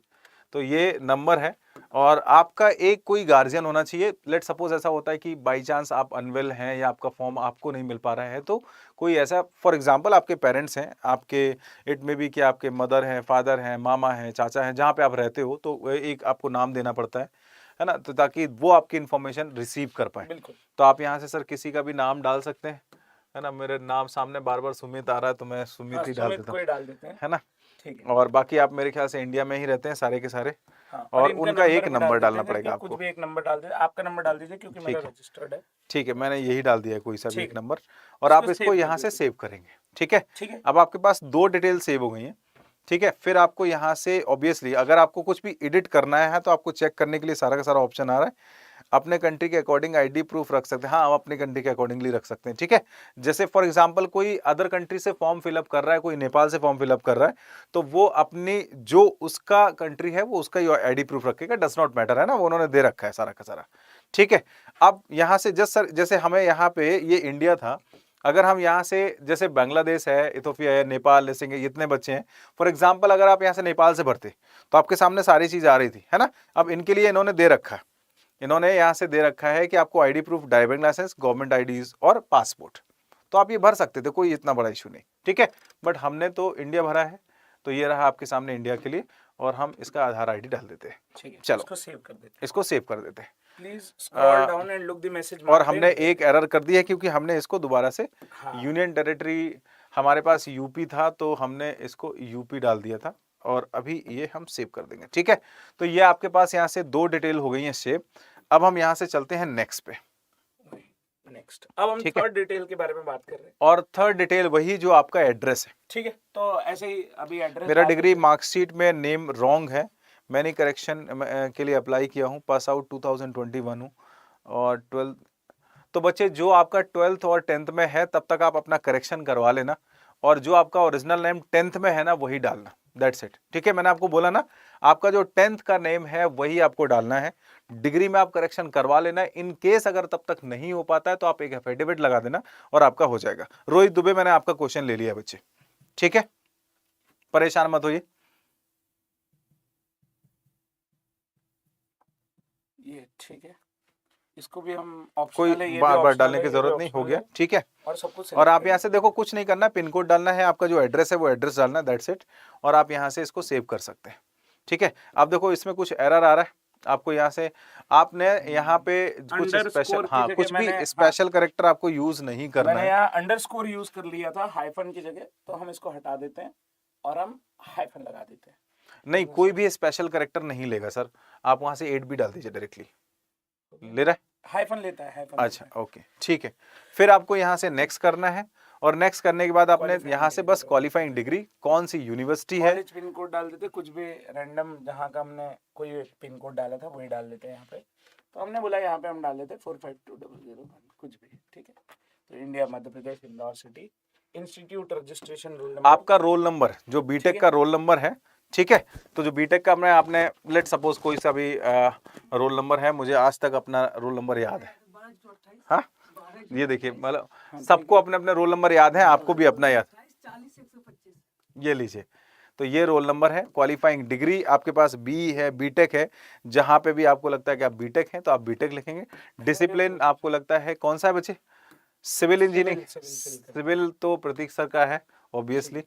तो ये नंबर है। और आपका एक कोई गार्जियन होना चाहिए। लेट सपोज ऐसा होता है कि बाई चांस आप अनवेल हैं या आपका फॉर्म आपको नहीं मिल पा रहा है, तो कोई ऐसा फॉर एग्जांपल आपके पेरेंट्स हैं, आपके इट में भी कि आपके मदर हैं, फादर हैं, मामा हैं, चाचा हैं, जहाँ पे आप रहते हो तो एक आपको नाम देना पड़ता है ना, तो ताकि वो आपकी इन्फॉर्मेशन रिसीव कर पाए। बिल्कुल। तो आप यहाँ से सर किसी का भी नाम डाल सकते हैं, है ना। मेरे नाम सामने बार बार सुमित आ रहा है तो मैं सुमित ही डाल सुमित देता को हूँ, ही डाल देते हैं। है ना। ठीक है। और बाकी आप मेरे ख्याल से इंडिया में ही रहते हैं सारे के सारे, हाँ, और इनका उनका एक भी नंबर डाल डालना देते हैं पड़ेगा करके, कुछ आपको। भी एक नंबर डाल दीजिए, आपका नंबर डाल दीजिए क्योंकि मेरा ठीक है, रजिस्टर्ड है। ठीक है, मैंने यही डाल दिया है, कोई सा भी ठीक एक है, नंबर, और इसको आप इसको सेव कर यहाँ से दीजिए। सेव करेंगे। ठीक है, ठीक है। अब आपके पास 2 डिटेल सेव हो गई हैं। ठीक है, फिर आपको यहाँ से ऑब्वियसली अगर आपको कुछ भी एडिट करना है तो आपको चेक करने के लिए सारा का सारा ऑप्शन आ रहा है। अपने कंट्री के अकॉर्डिंग आईडी प्रूफ रख सकते हैं, हाँ हम अपने कंट्री के अकॉर्डिंगली रख सकते हैं। ठीक है, जैसे फॉर एग्जांपल कोई अदर कंट्री से फॉर्म फिलअप कर रहा है, कोई नेपाल से फॉर्म फिलअप कर रहा है, तो वो अपनी जो उसका कंट्री है वो उसका आईडी प्रूफ रखेगा, डज नॉट मैटर, है ना, वो उन्होंने दे रखा है सारा का सारा। ठीक है, अब यहाँ से जस्ट सर जैसे हमें यहाँ पे ये इंडिया था, अगर हम यहाँ से जैसे बांग्लादेश है, इथोपिया है, नेपाल, जैसे इतने बच्चे हैं, फॉर एग्जांपल अगर आप यहाँ से नेपाल से भरते तो आपके सामने सारी चीज आ रही थी, है ना। अब इनके लिए इन्होंने दे रखा है, इन्होंने यहाँ से दे रखा है कि आपको ID proof, driving licence, government IDs और पासपोर्ट, तो आप ये भर सकते थे, कोई इतना बड़ा इशू नहीं। ठीक है, बट हमने तो इंडिया भरा है, तो ये रहा आपके सामने इंडिया के लिए, और हम इसका आधार आईडी डाल देते हैं। ठीक है, चलो इसको सेव कर देते हैं। इसको सेव कर देते हैं। Please scroll down and look the message. और हमने एक एरर कर दी है क्योंकि हमने इसको दोबारा से हाँ। यूनियन टेरिटरी, हमारे पास यूपी था तो हमने इसको यूपी डाल दिया था, और अभी ये हम सेव कर देंगे। ठीक है, तो ये आपके पास यहाँ से 2 डिटेल हो गई हैं सेव। अब हम यहाँ से चलते हैं नेक्स्ट पे। नेक्स्ट, अब हम ठीक है, थर्ड डिटेल के बारे में बात कर रहे हैं। और थर्ड डिटेल वही जो आपका एड्रेस है। ठीक है, तो ऐसे ही अभी एड्रेस मेरा डिग्री मार्कशीट में नेम रॉन्ग है, मैंने करेक्शन के लिए अप्लाई किया हूँ, पास आउट 2021 हूँ, और 12th, तो बच्चे जो आपका 12th और 10th में है तब तक आप अपना करेक्शन करवा लेना, और जो आपका ओरिजिनल नेम 10th में है ना वही डालना, दैट्स इट। ठीक है, मैंने आपको बोला ना, आपका जो 10th का नेम है वही आपको डालना है, डिग्री में आप करेक्शन करवा लेना। इन केस अगर तब तक नहीं हो पाता है तो आप एक एफिडेविट लगा देना और आपका हो जाएगा। रोहित दुबे, मैंने आपका क्वेश्चन ले लिया बच्चे, ठीक है, परेशान मत होइए। ये ठीक है, इसको भी हम कोई ऑप्शनल है, ये भी बार बार ऑप्शनल डालने है, की ये भी जरूरत नहीं, हो ऑप्शनल गया, है, ठीक है। और सब कुछ और select आप यहाँ करेंगे। से देखो कुछ नहीं करना, पिन कोड डालना है, आपका जो एड्रेस है वो एड्रेस डालना है, दैट्स इट। और आप यहाँ से इसको सेव कर सकते हैं, ठीक है। आप देखो इसमें कुछ एरर आ रहा है आपको, यहाँ से आपने यहाँ पे कुछ स्पेशल, अंडरस्कोर की हाँ जगह कुछ भी मैंने, हाँ, स्पेशल करेक्टर आपको यूज नहीं करना मैंने है। यहाँ अंडरस्कोर यूज कर लिया था हाइफन की जगह, तो हम इसको हटा देते हैं और हम हाइफन लगा देते हैं। नहीं, कोई भी स्पेशल करेक्टर नहीं लेगा सर, आप वहां से 8 भी डाल दीजिए डायरेक्टली। ले रहा है? हाइफन लेता है, हाइफन अच्छा लेता है। ओके, ठीक है। फिर आपको यहाँ से नेक्स्ट करना है, और नेक्स्ट करने के बाद आपने Qualifying यहाँ से degree बस का। क्वालिफाइंग डिग्री, कौन सी यूनिवर्सिटी है, कॉलेज पिन कोड डाल देते, कुछ भी रैंडम जहाँ का हमने कोई पिन कोड डाला था वही डाल देते हैं यहाँ पे। तो हमने बोला यहाँ पे हम डाल देते 452001, कुछ भी, ठीक है। तो India, Madhya Pradesh, Indore city, institute registration roll number, आपका रोल नंबर जो बीटेक का रोल नंबर है, ठीक है। तो जो बीटेक का मैं आपने लेट सपोज कोई सा भी रोल नंबर है, मुझे आज तक अपना रोल नंबर याद है, हाँ ये देखिए, मतलब सबको अपने अपने रोल नंबर याद है, आपको भी अपना याद, ये लीजिए। तो ये रोल नंबर है, क्वालिफाइंग डिग्री आपके पास बी है, बीटेक है, जहां पे भी आपको लगता है कि आप बीटेक हैं तो आप बीटेक लिखेंगे। डिसिप्लिन आपको लगता है कौन सा है बच्चे? सिविल इंजीनियरिंग, सिविल तो प्रतीक सर का है obviously.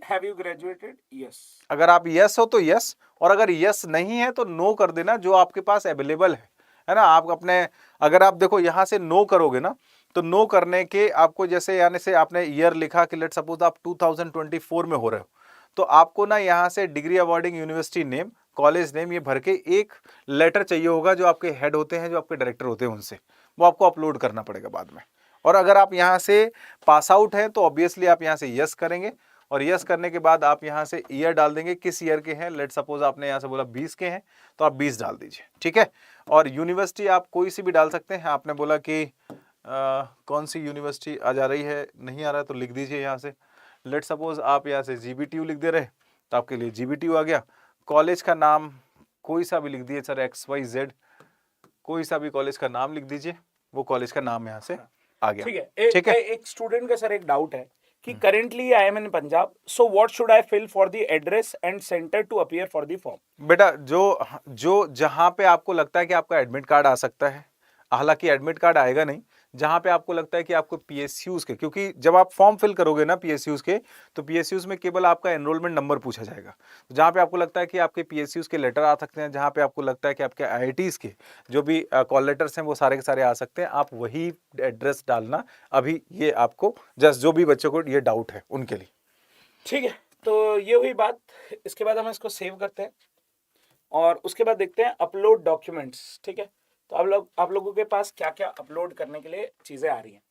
Have you graduated? Yes. अगर आप यस हो तो यस, और अगर यस नहीं है तो नो कर देना, जो आपके पास अवेलेबल है ना। आप अपने, अगर आप देखो यहाँ से नो करोगे ना, तो नो करने के आपको जैसे, यानी से आपने ईयर लिखा कि लेट सपोज आप 2024 में हो रहे हो, तो आपको ना यहाँ से degree awarding university name, college name, ये भर के एक लेटर चाहिए होगा, जो आपके हेड होते हैं, जो आपके डायरेक्टर होते हैं, उनसे वो आपको अपलोड करना पड़ेगा बाद में। और अगर आप यहाँ से पास आउट हैं तो ऑब्वियसली आप यहाँ से यस करेंगे, और यस करने के बाद आप यहाँ से ईयर डाल देंगे, किस ईयर के हैं। लेट सपोज आपने यहाँ से बोला 20 के हैं, तो आप 20 डाल दीजिए, ठीक है। और यूनिवर्सिटी आप कोई सी भी डाल सकते हैं। आपने बोला कि कौन सी यूनिवर्सिटी आ जा रही है, नहीं आ रहा है तो लिख दीजिए यहाँ से। लेट सपोज आप यहाँ से GBTU लिख दे रहे, तो आपके लिए GBTU आ गया। कॉलेज का नाम कोई सा भी लिख दिए सर, XYZ, कोई सा भी कॉलेज का नाम लिख दीजिए, वो कॉलेज का नाम यहाँ से आ गया, ठीक है। ठीक है। एक स्टूडेंट का सर एक डाउट है कि currently I am in Punjab, so what should I fill for the address and centre to appear for the form? बेटा जो जहां पे आपको लगता है कि आपका एडमिट कार्ड आ सकता है, हालांकि एडमिट कार्ड आएगा नहीं, जहां पे आपको लगता है कि आपको PSUs के, क्योंकि जब आप फॉर्म फिल करोगे ना PSUs के, तो PSUs में केवल आपका एनरोलमेंट नंबर पूछा जाएगा। तो जहां पे आपको लगता है कि आपके PSUs के लेटर आ सकते हैं, जहां पे आपको लगता है कि आपके IITs के जो भी कॉल लेटर्स हैं वो सारे के सारे आ सकते हैं, आप वही एड्रेस डालना। अभी ये आपको जस्ट जो भी बच्चों को ये डाउट है उनके लिए, ठीक है। तो ये हुई बात। इसके बाद हम इसको सेव करते हैं और उसके बाद देखते हैं अपलोड डॉक्यूमेंट्स, ठीक है। तो आप लोगों के पास क्या क्या अपलोड करने के लिए चीजें आ रही हैं।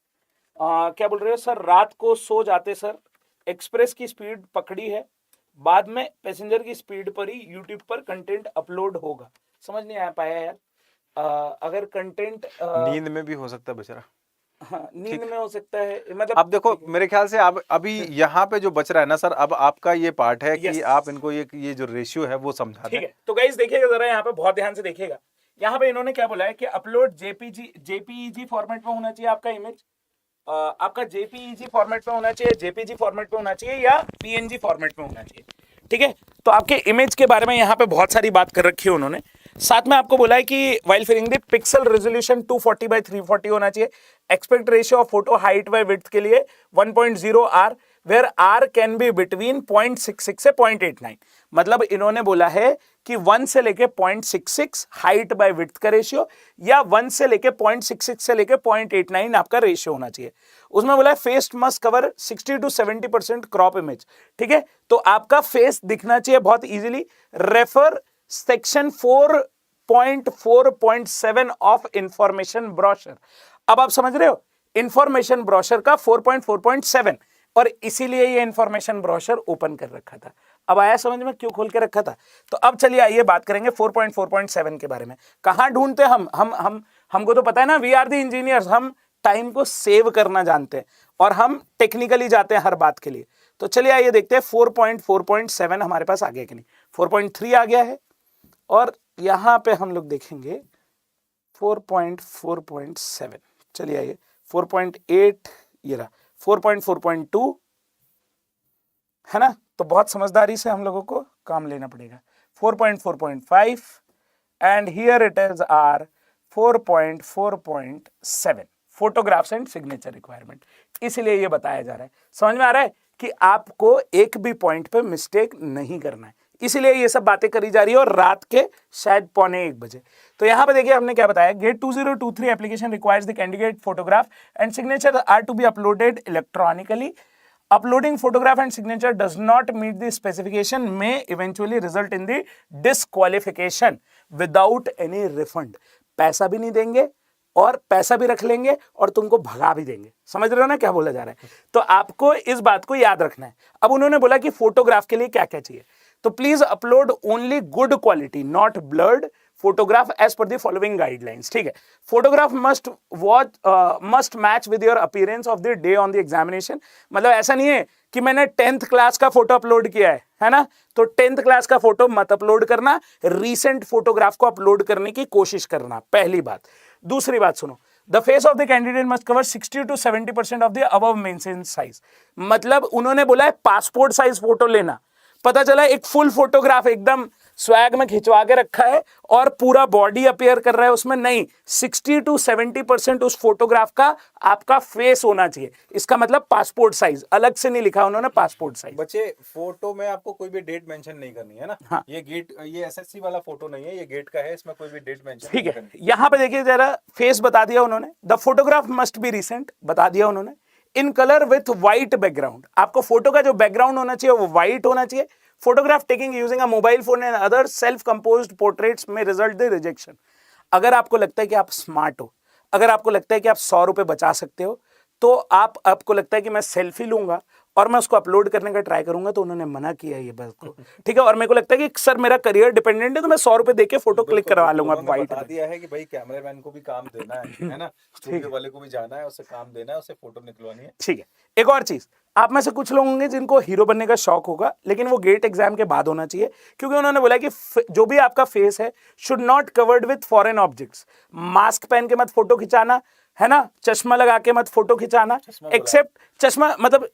क्या बोल रहे हो सर? रात को सो जाते सर, एक्सप्रेस की स्पीड पकड़ी है, बाद में पैसेंजर की स्पीड पर ही यूट्यूब पर कंटेंट अपलोड होगा। समझ नहीं आ पाया यार। अगर कंटेंट नींद में भी हो सकता है बेचारा। हाँ, नींद में हो सकता है, मतलब अब देखो मेरे ख्याल से अब अभी यहाँ पे जो बच रहा है ना सर, अब आपका ये पार्ट है कि Yes. आप इनको ये जो रेशियो है वो समझा दें। ठीक है। तो गाइस देखिएगा जरा, यहाँ पे बहुत ध्यान से देखिएगा। यहाँ पे इन्होंने क्या बोला है कि अपलोड JPEG फॉर्मेट में होना चाहिए आपका इमेज, आपका JPEG फॉर्मेट में होना चाहिए, JPG फॉर्मेट में होना चाहिए, या PNG फॉर्मेट में होना चाहिए, ठीक है। तो आपके इमेज के बारे में यहाँ पे बहुत सारी बात कर रखी है उन्होंने। साथ में आपको बोला है कि while filling the pixel resolution 240x340 होना चाहिए। Aspect ratio of photo height by width के लिए 1.0 R, where R can be between 0.66 से 0.89। मतलब इन्होंने बोला है कि 1 से लेके 0.66 हाइट बाय विड्थ का रेशियो, या 1 से लेके 0.66 से लेके 0.89 आपका रेशियो होना चाहिए। उसमें बोला है face must cover 60 to 70% crop image, ठीक है। तो आपका फेस दिखना चाहिए बहुत easily. Refer section 4.4.7 of information brochure. अब आप समझ रहे हो, इंफॉर्मेशन ब्रोशर का 4.4.7, और इसीलिए ये इंफॉर्मेशन ब्रोशर ओपन कर रखा था। अब आया समझ में क्यों खोल के रखा था? तो अब चलिए आइए बात करेंगे 4.4.7 के बारे में। कहां ढूंढते हम हमको तो पता है ना, वी आर द इंजीनियर्स, हम टाइम को सेव करना जानते हैं और हम टेक्निकली जाते हैं हर बात के लिए। तो चलिए आइए देखते हैं 4.4.7 हमारे पास आ गया कि नहीं। 4.3 आ गया है, और यहां पे हम लोग देखेंगे 4.4.7। चलिए आइए 4.8, ये रहा 4.4.2, है ना। तो बहुत समझदारी से हम लोगों को काम लेना पड़ेगा। 4.4.5 and here it is R 4.4.7 photographs and signature requirement, इसलिए ये बताया जा रहा है। समझ में आ रहा है कि आपको एक भी पॉइंट पे मिस्टेक नहीं करना है, इसलिए ये सब बातें करी जा रही है, और रात के शायद 12:45 बजे। तो यहां पे देखिए हमने क्या बताया, GATE 2023 application requires the candidate photograph and signature are to be uploaded electronically. Uploading photograph and signature does not meet the specification may eventually result in the disqualification without any refund। पैसा भी नहीं देंगे और पैसा भी रख लेंगे और तुमको भगा भी देंगे। समझ रहे हो ना क्या बोला जा रहा है? तो आपको इस बात को याद रखना है। अब उन्होंने बोला कि फोटोग्राफ के लिए क्या क्या चाहिए, तो please upload only good quality not blurred photograph as per the following guidelines। ठीक है, photograph must match with your appearance of the day on the examination। मतलब ऐसा नहीं है कि मैंने 10th क्लास का फोटो अपलोड किया है ना, तो 10th क्लास का फोटो मत अपलोड करना, रीसेंट फोटोग्राफ को अपलोड करने की कोशिश करना, पहली बात। दूसरी बात सुनो, the face of the candidate must cover 60 to 70% of the above mentioned size. मतलब उन्होंने बोला है पासपोर्ट साइज फोटो लेना, पता चला एक फुल फोटोग्राफ एकदम स्वैग में खिंचवा के रखा है और पूरा बॉडी अपीयर कर रहा है उसमें, नहीं, 60 to 70% उस फोटोग्राफ का आपका फेस होना चाहिए। इसका मतलब पासपोर्ट साइज, अलग से नहीं लिखा उन्होंने पासपोर्ट साइज। बच्चे फोटो में आपको कोई भी डेट मेंशन नहीं करनी है ना। हाँ। ये एसएससी वाला फोटो नहीं है, ये गेट का है, इसमें कोई भी डेट मेंशन ठीक है, यहाँ पे देखिए जरा, फेस बता दिया उन्होंने, the photograph must be recent बता दिया उन्होंने, in colour with white background. आपको फोटो का जो बैकग्राउंड होना चाहिए वो व्हाइट होना चाहिए। Photograph taking using a mobile phone and other self composed portraits में रिजल्ट द रिजेक्शन। अगर आपको लगता है कि आप स्मार्ट हो, अगर आपको लगता है कि आप 100 रुपए बचा सकते हो, तो आपको लगता है कि मैं सेल्फी लूंगा और मैं उसको अपलोड करने का ट्राई करूंगा, तो उन्होंने मना किया ये बात को। ठीक है, और मेरे को लगता है कि सर मेरा करियर डिपेंडेंट है, तो मैं 100 रुपए देके फोटो क्लिक करवा लूंगा व्हाइट। बता दिया है कि भाई कैमरामैन को भी काम देना है ना, स्टूडियो वाले को भी जाना है, उससे काम देना है, उससे फोटो निकलवानी है। ठीक है, एक और चीज, आप में से कुछ लोग होंगे जिनको हीरो बनने का शौक होगा, लेकिन वो गेट एग्जाम के बाद होना चाहिए, क्योंकि उन्होंने बोला कि जो भी आपका फेस है should not covered with foreign objects. Mask पहन के मत फोटो खिंचाना, है ना, चश्मा लगा के मत फोटो खिंचाना, एक्सेप्ट चश्मा मतलब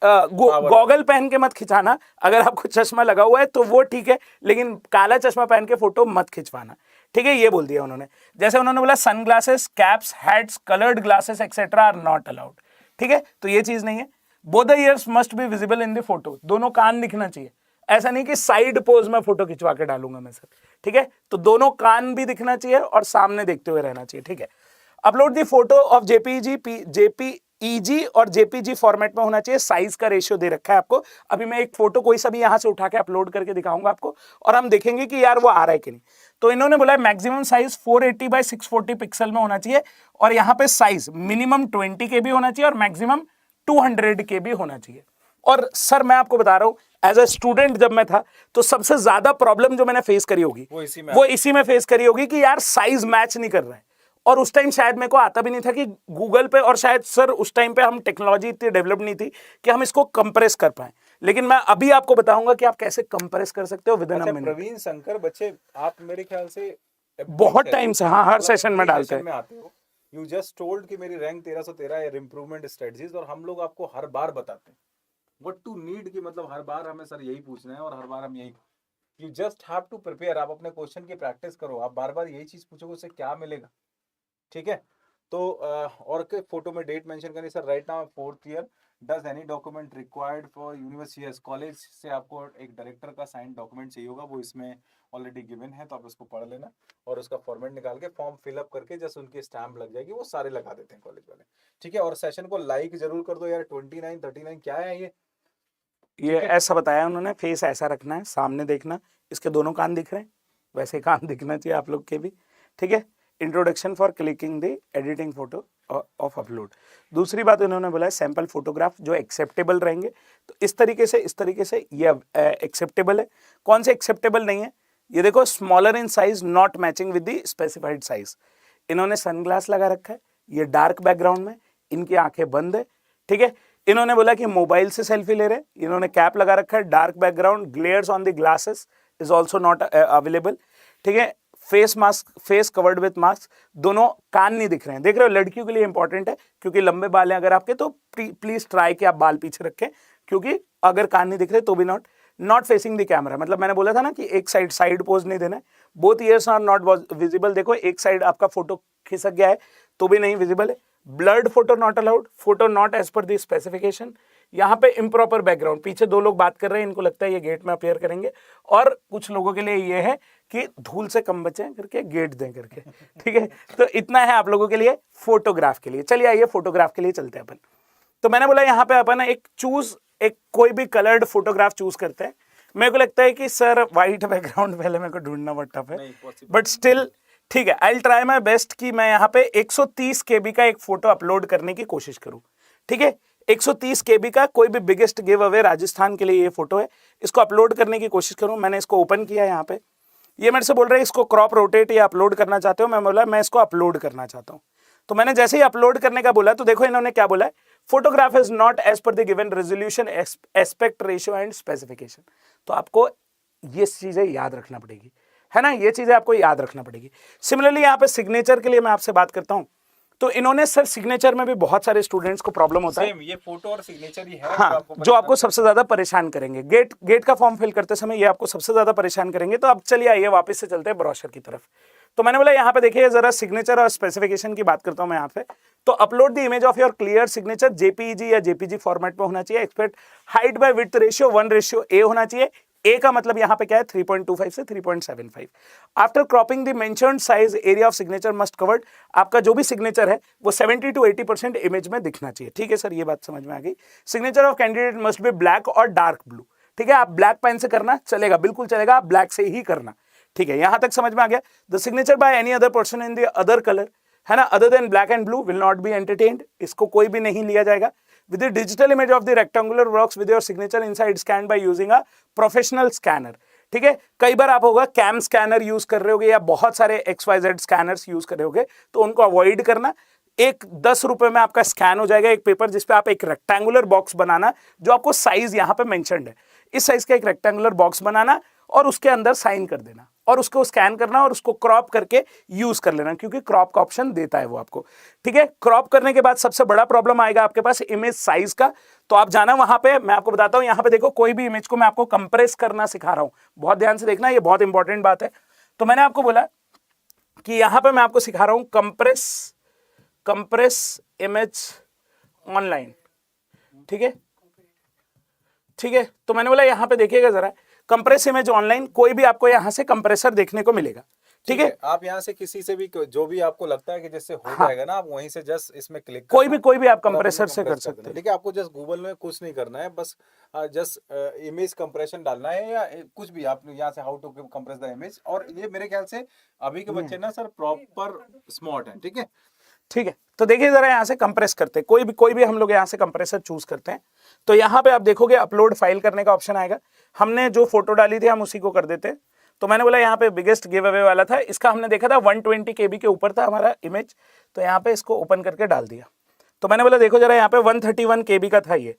गॉगल पहन के मत खिंचाना। अगर आपको चश्मा लगा हुआ है तो वो ठीक है, लेकिन काला चश्मा पहन के फोटो मत खिंचवाना। ठीक है, ये बोल दिया उन्होंने। जैसे उन्होंने बोला sunglasses, caps, hats, coloured glasses etcetera are not allowed. ठीक है, तो ये चीज नहीं है। Both the ears must be visible in the photo, दोनों कान दिखना चाहिए। ऐसा नहीं कि साइड पोज में फोटो खिंचवा के डालूंगा मैं सर। ठीक है, तो दोनों कान भी दिखना चाहिए और सामने देखते हुए रहना चाहिए। ठीक है, upload the photo of JPEG और जेपीजी फॉर्मेट में होना चाहिए। साइज का रेशियो दे रखा है आपको। अभी मैं एक फोटो कोई सा भी यहां से उठा के अपलोड करके दिखाऊंगा आपको, और हम देखेंगे कि यार वो आ रहा है कि नहीं। तो इन्होंने बोला मैक्सिमम साइज 480 बाय 640 पिक्सल में होना चाहिए, और यहाँ पे साइज मिनिमम 20 के भी होना चाहिए और मैक्सिमम 200 के भी होना चाहिए। और सर मैं आपको बता रहा हूं, एज अ स्टूडेंट जब मैं था तो सबसे ज्यादा प्रॉब्लम जो मैंने फेस करी होगी वो इसी में फेस करी होगी कि यार साइज मैच नहीं कर रहा है। और उस टाइम शायद मेरे को आता भी नहीं था कि गूगल पे, और शायद सर उस टाइम पे हम टेक्नोलॉजी इतनी डेवलप नहीं थी कि हम इसको कंप्रेस कर पाए। लेकिन मैं अभी आपको बताऊंगा कि आप कैसे कंप्रेस कर सकते हो within a minute. Praveen Shankar, बच्चे आप मेरे ख्याल से बहुत टाइम से, हाँ, हर सेशन में डालते हैं। आते हो। यू जस्ट टोल्ड कि मेरी रैंक 1313 है, इंप्रूवमेंट स्ट्रेटजीज, और हम लोग आपको हर बार बताते हैं व्हाट टू नीड, की मतलब हर बार हमें सर यही पूछना है और हर बार हम यही, you just have to prepare. आप अपने क्वेश्चन की प्रैक्टिस करो, आप बार बार यही चीज पूछोगे उससे क्या मिलेगा। ठीक है, तो और के फोटो में डेट मेंशन करनी। Sir right now 4th year, does any document required for university, college से आपको एक डायरेक्टर का साइन डॉक्यूमेंट चाहिए होगा, वो इसमें ऑलरेडी गिवन है, तो आप उसको पढ़ लेना और उसका फॉर्मेट निकाल के फॉर्म फिलअप करके जस्ट उनकी स्टैम्प लग जाएगी, वो सारे लगा देते हैं कॉलेज वाले। ठीक है, और सेशन को लाइक जरूर कर दो यार। 29 39 क्या है ये ऐसा बताया उन्होंने, फेस ऐसा रखना है, सामने देखना, इसके दोनों कान दिख रहे हैं, वैसे कान दिखना चाहिए आप लोग के भी। ठीक है, introduction for clicking the editing photo of upload. दूसरी बात उन्होंने बोला है सैंपल फोटोग्राफ जो एक्सेप्टेबल रहेंगे, तो इस तरीके से ये एक्सेप्टेबल है। कौन से एक्सेप्टेबल नहीं है, ये देखो, smaller in size not matching with the specified size. इन्होंने सनग्लास लगा रखा है, ये डार्क बैकग्राउंड में, इनकी आंखें बंद है। ठीक है, इन्होंने बोला कि मोबाइल से सेल्फी ले रहे हैं, इन्होंने कैप लगा रखा है, dark background, ग्लेयर्स on the glasses is also not available. ठीक है, face mask, face covered with mask, दोनों कान नहीं दिख रहे हैं। देख रहे हो, लड़कियों के लिए इंपॉर्टेंट है क्योंकि लंबे बाल हैं अगर आपके, तो प्लीज ट्राई कि आप बाल पीछे रखें, क्योंकि अगर कान नहीं दिख रहे तो भी नॉट फेसिंग द कैमरा। मतलब मैंने बोला था ना कि एक साइड पोज नहीं देना है, both ears are not visible, देखो एक साइड आपका फोटो खिसक गया है तो भी नहीं विजिबल है। Blurred photo not allowed, photo not as per the specification. यहाँ पे इम्प्रॉपर बैकग्राउंड, पीछे दो लोग बात कर रहे हैं, इनको लगता है ये गेट में अपेयर करेंगे, और कुछ लोगों के लिए ये है कि धूल से कम बचें करके गेट दें करके, ठीक है। तो इतना है आप लोगों के लिए फोटोग्राफ के लिए। चलिए आइए फोटोग्राफ के लिए चलते हैं अपन। तो मैंने बोला यहाँ पे अपन एक कोई भी कलर्ड फोटोग्राफ चूज करते हैं। मेरे को लगता है कि सर व्हाइट बैकग्राउंड पहले मेरे को ढूंढना बहुत टफ है, बट स्टिल ठीक है, I will try my best कि मैं यहाँ पे 130 KB का एक फोटो अपलोड करने की कोशिश करूँ, ठीक है। 130 KB का कोई भी बिगेस्ट गिव अवे राजस्थान के लिए ये फोटो है, इसको अपलोड करने की कोशिश करूँ। मैंने इसको ओपन किया यहाँ पे, ये मेरे से बोल रहे हैं इसको क्रॉप रोटेट या अपलोड करना चाहते हो। मैं बोला मैं इसको अपलोड करना चाहता हूँ। तो मैंने जैसे ही अपलोड करने का बोला तो देखो इन्होंने क्या बोला है, photograph is not as per the given resolution, aspect ratio and specification. तो आपको ये चीजें याद रखना पड़ेगी, है ना, ये चीजें आपको याद रखना पड़ेगी। सिमिलरली यहाँ पे सिग्नेचर के लिए मैं आपसे बात करता हूँ, तो इन्होंने सर सिग्नेचर में भी बहुत सारे स्टूडेंट्स को प्रॉब्लम होता है। ये फोटो और सिग्नेचर ही है हाँ, जो आपको सबसे ज्यादा परेशान करेंगे। गेट का फॉर्म फिल करते समय ये आपको सबसे ज्यादा परेशान करेंगे। तो अब चलिए आइए वापस से चलते हैं ब्रोशर की तरफ। तो मैंने बोला यहाँ पे देखिए जरा सिग्नेचर और स्पेसिफिकेशन की बात करता हूँ मैं यहाँ पे। तो upload the image of your clear signature JPEG या जेपीजी फॉर्मेट में होना चाहिए। Expect height by width ratio 1:A होना चाहिए। ए का मतलब यहाँ पे क्या है, 3.25 से 3.75। After cropping the mentioned size area of signature must covered. आपका जो भी सिग्नेचर है वो 70 to 80% इमेज में दिखना चाहिए, ठीक है सर, ये बात समझ में आ गई। Signature of candidate must be black और डार्क ब्लू, ठीक है। आप ब्लैक पेन से करना चलेगा, बिल्कुल चलेगा, आप ब्लैक से ही करना, ठीक है। यहां तक समझ में आ गया। The signature by any other person in the other colour, है ना, other than black and blue will not be entertained, इसको कोई भी नहीं लिया जाएगा। With the digital image of the rectangular works with your signature inside scanned by using a professional scanner, ठीक है। कई बार आप होगा कैम स्कैनर यूज कर रहे होगे या बहुत सारे XYZ स्कैनर्स यूज कर रहे होगे, तो उनको अवॉइड करना। एक 10 रुपए में आपका स्कैन हो जाएगा एक पेपर जिसपे आप एक रेक्टेंगुलर बॉक्स बनाना, जो आपको साइज यहाँ पे मेंशन्ड है, इस साइज का एक रेक्टेंगुलर बॉक्स बनाना और उसके अंदर साइन कर देना और उसको स्कैन करना और उसको क्रॉप करके यूज कर लेना, क्योंकि क्रॉप का ऑप्शन देता है वो आपको, ठीक है। क्रॉप करने के बाद सबसे बड़ा प्रॉब्लम आएगा आपके पास इमेज साइज का। तो आप जाना वहां पे, मैं आपको बताता हूं, यहाँ पे देखो कोई भी इमेज को मैं आपको कंप्रेस करना सिखा रहा हूं, बहुत ध्यान से देखना, ये बहुत इंपॉर्टेंट बात है। तो मैंने आपको बोला कि यहाँ पे मैं आपको सिखा रहा हूं कंप्रेस इमेज ऑनलाइन, ठीक है, ठीक है। तो मैंने बोला यहाँ पे देखिएगा जरा, कंप्रेस इमेज ऑनलाइन, कोई भी आपको यहाँ से कंप्रेसर देखने को मिलेगा, ठीक है। आप यहाँ से किसी से भी जो भी आपको लगता है कि जैसे हो जाएगा ना, आप वहीं से जस्ट इसमें क्लिक कोई भी आप कंप्रेसर से कर सकते हैं, ठीक है। आपको जस्ट गूगल में कुछ नहीं करना है, बस जस्ट इमेज कंप्रेशन डालना है या कुछ भी, आप यहाँ से how to compress the image. और ये मेरे ख्याल से अभी के बच्चे ना सर प्रॉपर स्मार्ट हैं, ठीक है, ठीक है। तो देखिए जरा यहाँ से कंप्रेस करते हैं, कोई भी हम लोग यहाँ से कंप्रेसर चूज करते हैं। तो यहाँ पे आप देखोगे अपलोड फाइल करने का ऑप्शन आएगा, हमने जो फोटो डाली थी हम उसी को कर देते हैं। तो मैंने बोला यहाँ पे बिगेस्ट गिव अवे वाला था, इसका हमने देखा था 120 KB के ऊपर था हमारा इमेज, तो यहाँ पे इसको ओपन करके डाल दिया। तो मैंने बोला देखो जरा यहाँ पे 131 KB का था ये,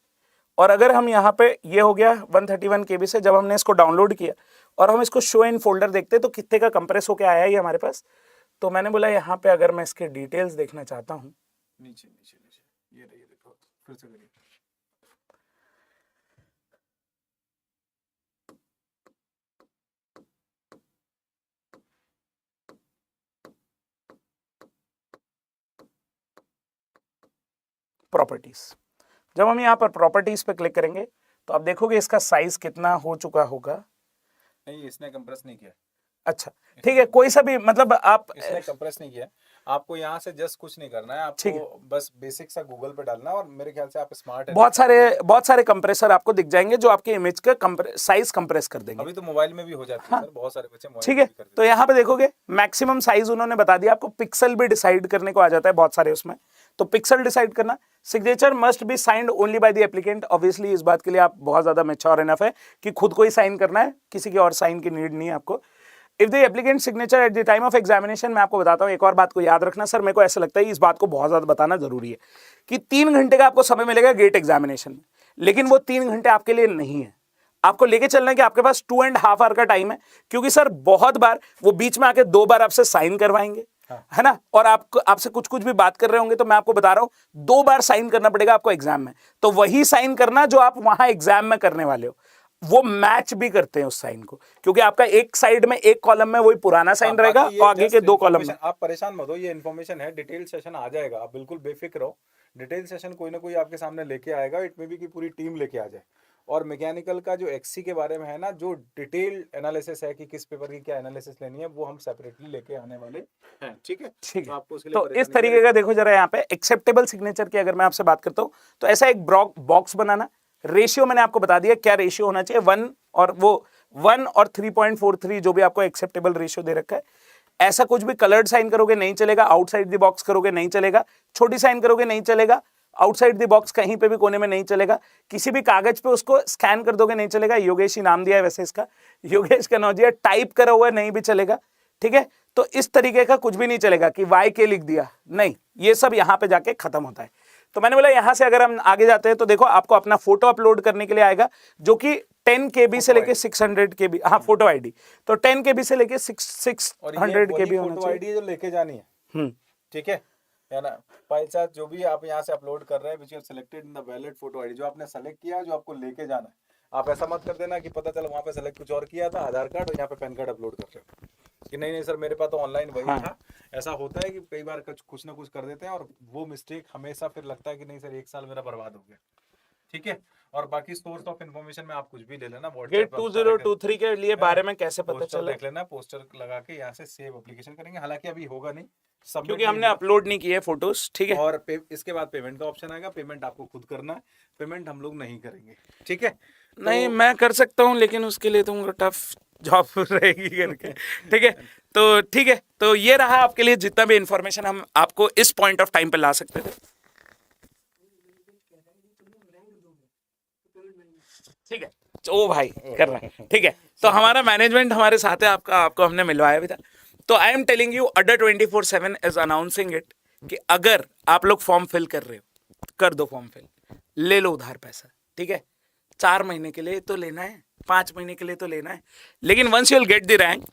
और अगर हम यहाँ पे ये हो गया 131 KB से, जब हमने इसको डाउनलोड किया और हम इसको शो इन फोल्डर देखते तो कितने का कंप्रेस होके आया ये हमारे पास। तो मैंने बोला यहाँ पे अगर मैं इसके डिटेल्स देखना चाहता हूँ, नीचे ये रही, देखो फिर से करिए, प्रॉपर्टीज। जब हम यहाँ पर प्रॉपर्टीज पे क्लिक करेंगे तो आप देखोगे इसका साइज कितना हो चुका होगा। नहीं, इसने कंप्रेस नहीं किया। अच्छा ठीक है, कोई सा भी मतलब आप, इसने कंप्रेस नहीं किया, आपको यहाँ से जस्ट कुछ नहीं करना है, आपको बस बेसिक सा गूगल पे डालना, और मेरे ख्याल से आप स्मार्ट है, बहुत सारे कंप्रेसर आपको दिख जाएंगे जो आपके इमेज का साइज कंप्रेस कर देंगे। अभी तो मोबाइल में भी हो जाती है सर, बहुत सारे बच्चे मोबाइल ठीक में है। भी कर देते हैं। तो यहाँ पे देखोगे मैक्सिमम साइज उन्होंने बता दिया, आपको पिक्सल भी डिसाइड करने को आ जाता है बहुत सारे उसमें, तो पिक्सल डिसाइड करना। Signature must be signed only by the applicant, obviously इस बात के लिए आप बहुत ज्यादा मैच्योर इनफ है कि खुद को ही साइन करना है, किसी की और साइन की नीड नहीं है आपको। If the applicant signature at the time of examination, मैं आपको बताता हूँ एक और बात को याद रखना सर, मेरे को ऐसा लगता है इस बात को बहुत ज्यादा बताना जरूरी है कि 3 घंटे का आपको समय मिलेगा गेट एग्जामिनेशन में, लेकिन वो 3 घंटे आपके लिए नहीं है, आपको लेके चलना है कि आपके पास 2.5 आवर का टाइम है, क्योंकि सर बहुत बार वो बीच में आके 2 बार आपसे साइन करवाएंगे, है ना, और आपसे कुछ भी बात कर रहे होंगे, तो मैं आपको बता रहा हूं 2 बार साइन करना पड़ेगा आपको एग्जाम में, तो वही साइन करना जो आप वहां एग्जाम में करने वाले हो। वो मैच भी करते हैं उस साइन को, क्योंकि आपका एक साइड में एक कॉलम में वही पुराना साइन रहेगा बाकी ये और आगे just के दो कॉलम में। information, आप परेशान मत हो, ये इन्फॉर्मेशन है, डिटेल सेशन आ जाएगा, आप बिल्कुल बेफिक्र रहो। डिटेल सेशन कोई ना कोई आपके सामने लेके आएगा, इट मे बी की पूरी टीम लेके आ जाए। और मैकेनिकल का जो एक्सी के बारे में है ना, जो डिटेल एनालिसिस है कि किस पेपर की क्या एनालिसिस लेनी है, वो हम सेपरेटली लेके आने वाले हैं। ठीक है, ठीक तो है। आपको उसके लिए तो परेशानी इस तरीके का देखो जरा यहाँ पे एक्सेप्टेबल सिग्नेचर की अगर मैं आपसे बात करता हूँ तो ऐसा एक बॉक्स बनाना। रेशियो मैंने आपको बता दिया क्या रेशियो होना चाहिए, 1 और 3.43 जो भी आपको एक्सेप्टेबल रेशियो दे रखा है। ऐसा कुछ भी कलर्ड साइन करोगे नहीं चलेगा, आउटसाइड द बॉक्स करोगे नहीं चलेगा, छोटी साइन करोगे नहीं चलेगा, आउटसाइड द बॉक्स कहीं पे भी कोने में नहीं चलेगा, किसी भी कागज पे उसको स्कैन कर दोगे नहीं चलेगा। योगेश ही नाम दिया है वैसे इसका, योगेश कनौजिया, टाइप करा हुआ नहीं भी चलेगा। ठीक है, तो इस तरीके का कुछ भी नहीं चलेगा कि वाई के लिख दिया, नहीं, ये सब यहां पे जाके खत्म होता है। तो मैंने बोला यहां से अगर हम आगे जाते हैं तो देखो आपको अपना फोटो अपलोड करने के लिए आएगा, जो कि 10 KB से लेके 600 KB, हाँ फोटो आईडी, तो 10 KB से लेके 600 KB होना फोटो चाहिए। आईडी जो लेके जानी है, ठीक है ना। पैसा जो भी आप यहाँ से अपलोड कर रहे हैं, which you selected in the valid photo ID, जो आपने सेलेक्ट किया, जो आपको लेके जाना है। आप ऐसा मत कर देना कि पता चला वहाँ पे सेलेक्ट कुछ और किया था, आधार कार्ड, और यहाँ पे पैन कार्ड अपलोड कर रहे हो कि नहीं सर मेरे पास तो ऑनलाइन वही था। ऐसा होता है कि कई बार कुछ ना कुछ कर देते हैं, और वो मिस्टेक हमेशा फिर लगता है कि नहीं सर 1 साल मेरा बर्बाद हो गया। ठीक है, और बाकी सोर्स ऑफ इन्फॉर्मेशन में आप कुछ भी ले लेना, गेट 2023 के लिए बारे में कैसे पता पोस्टर चला, देख लेना, पोस्टर लगा के यहाँ से सेव एप्लीकेशन करेंगे। हालांकि अभी होगा नहीं, सबमिट क्योंकि हमने अपलोड नहीं किए फोटोज। ठीक है, और इसके बाद पेमेंट का ऑप्शन आएगा, पेमेंट आपको खुद करना है, पेमेंट हम लोग नहीं करेंगे। ठीक है, नहीं मैं कर सकता हूँ, लेकिन उसके लिए तुमको टफ जॉब रहेगी करके। ठीक है, तो ठीक है, तो ये रहा आपके लिए जितना भी इंफॉर्मेशन हम आपको इस पॉइंट ऑफ टाइम पे ला सकते थे। ठीक है, ओ भाई कर रहा है। ठीक है, तो हमारा मैनेजमेंट हमारे साथ है, आपको हमने मिलवाया भी था। तो आई एम टेलिंग यू, अड्डा 24/7 इज अनाउंसिंग इट कि अगर आप लोग फॉर्म फिल कर रहे हो, कर दो फॉर्म फिल, ले लो उधार पैसा। ठीक है, 4 महीने के लिए तो लेना है, 5 महीने के लिए तो लेना है, लेकिन once you will get the rank,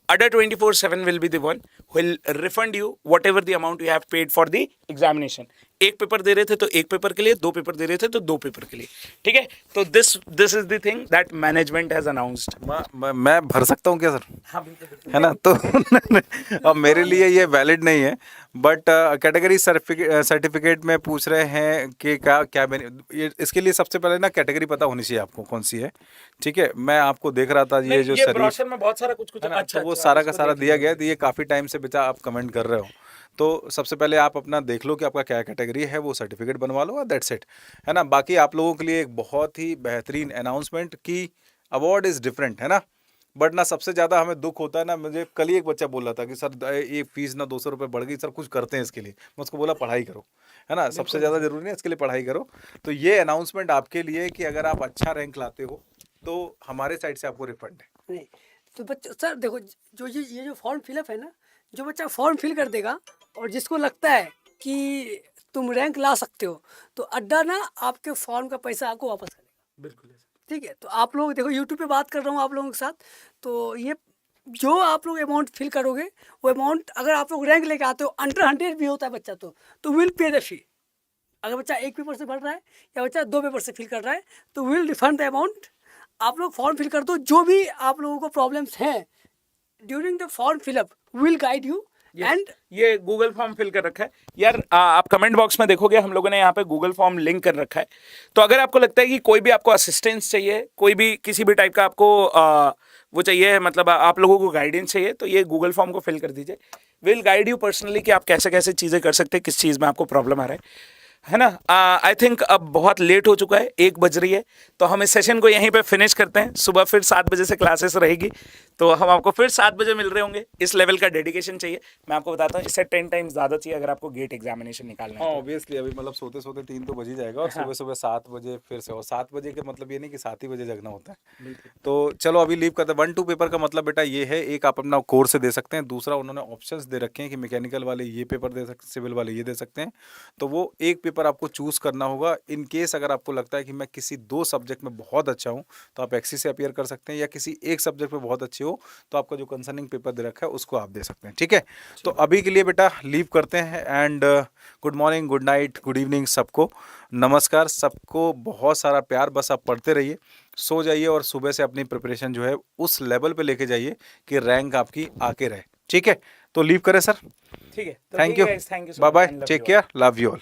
Adda 24/7 will be the one who will refund you whatever the amount you have paid for the examination. एक पेपर दे रहे थे तो एक पेपर के लिए, 2 पेपर दे रहे थे तो 2 पेपर के लिए। ठीक है, तो this is the thing that management has announced. मैं भर सकता हूँ क्या सर? हाँ बिल्कुल, है ना, तो अब मेरे लिए ये वैलिड नहीं है, बट कैटेगरी सर्टिफिकेट में पूछ रहे हैं कि क्या इसके लिए सबसे पहले ना कैटेगरी पता होनी चाहिए आपको कौन सी है। ठीक है, मैं आपको देख रहा था ये जो ब्रोशर में बहुत सारा कुछ अच्छा, वो सारा का सारा दिया गया है, तो ये काफ़ी टाइम से बेटा आप कमेंट कर रहे हो, तो सबसे पहले आप अपना देख लो कि आपका क्या कैटेगरी है, वो सर्टिफिकेट बनवा लो, दैट्स इट। है ना, बाकी आप लोगों के लिए एक बहुत ही बेहतरीन अनाउंसमेंट की अवार्ड इज़ डिफरेंट, है ना। बट ना सबसे ज़्यादा हमें दुख होता है ना, मुझे कल ही एक बच्चा बोल रहा था कि सर ये फीस ना 200 रुपये बढ़ गई सर, कुछ करते हैं इसके लिए। मैं उसको बोला पढ़ाई करो, है ना, सबसे ज़्यादा ज़रूरी है इसके लिए पढ़ाई करो। तो ये अनाउंसमेंट आपके लिए कि अगर आप अच्छा रैंक लाते हो तो हमारे साइड से आपको रिफंड है। नहीं तो बच्चा सर देखो, जो ये जो फॉर्म फिलअप है ना, जो बच्चा फॉर्म फिल कर देगा और जिसको लगता है कि तुम रैंक ला सकते हो, तो अड्डा ना आपके फॉर्म का पैसा आपको वापस करेगा। बिल्कुल। ठीक है, तो आप लोग देखो, यूट्यूब पे बात कर रहा हूँ आप लोगों के साथ, तो ये जो आप लोग अमाउंट फिल करोगे, वो अमाउंट अगर आप लोग रैंक लेके आते हो, अंडर 100 भी होता है बच्चा, तो विल पे द फी। अगर बच्चा 1 पेपर से बढ़ रहा है या बच्चा 2 पेपर से फिल कर रहा है, तो विल रिफंड द अमाउंट। आप लोग फॉर्म फिल कर दो, जो भी आप लोगों को प्रॉब्लम्स हैं during the form fill up will guide you. And ये गूगल फॉर्म फिल कर रखा है यार, आप कमेंट बॉक्स में देखोगे हम लोगों ने यहाँ पे गूगल फॉर्म लिंक कर रखा है। तो अगर आपको लगता है कि कोई भी आपको असिस्टेंस चाहिए, कोई भी किसी भी टाइप का आपको वो चाहिए, मतलब आप लोगों को गाइडेंस चाहिए, तो ये गूगल फॉर्म को फिल कर दीजिए। विल गाइड यू पर्सनली कि आप कैसे कैसे चीज़ें कर सकते हैं, किस चीज़ में आपको प्रॉब्लम आ रहा है ना। आई थिंक अब बहुत लेट हो चुका है, 1 बज रही है, तो हम इस सेशन को यहीं पे फिनिश करते हैं। सुबह फिर 7 बजे से क्लासेस रहेगी, तो हम आपको फिर 7 बजे मिल रहे होंगे। इस लेवल का डेडिकेशन चाहिए, मैं आपको बताता हूँ, इससे 10 टाइम्स ज़्यादा चाहिए अगर आपको गेट एग्जामिनेशन निकालना हाँ है। ऑब्वियसली, अभी मतलब सोते सोते 3 तो बज ही जाएगा, और सुबह सुबह 7 बजे फिर से, और 7 बजे के मतलब ये नहीं कि 7 ही बजे जगना होता है। तो चलो अभी लीव करते हैं। 1-2 पेपर का मतलब बेटा ये है, एक आप अपना कोर्स से दे सकते हैं, दूसरा उन्होंने ऑप्शंस दे रखे हैं कि मैकेनिकल वाले ये पेपर दे सकते, सिविल वाले ये दे सकते हैं। तो वो एक पेपर आपको चूज करना होगा। इन केस अगर आपको लगता है कि मैं किसी 2 सब्जेक्ट में बहुत अच्छा हूँ तो आप एक्सी से अपीयर कर सकते हैं, या किसी एक सब्जेक्ट में बहुत अच्छे हो तो आपका जो कंसर्निंग पेपर दे रखा है उसको आप दे सकते हैं। ठीक है, तो अभी के लिए बेटा लीव करते हैं। And good morning, good night, good evening सबको, नमस्कार, सबको बहुत सारा प्यार। बस आप पढ़ते रहिए, सो जाइए और सुबह से अपनी प्रिपरेशन जो है उस लेवल पे लेके जाइए कि रैंक आपकी आके रहे। ठीक है, तो लीव करें सर। ठीक है, तो थैंक ठीक यू, है guys, thank you so bye much bye, and love take you all. Care, love you all.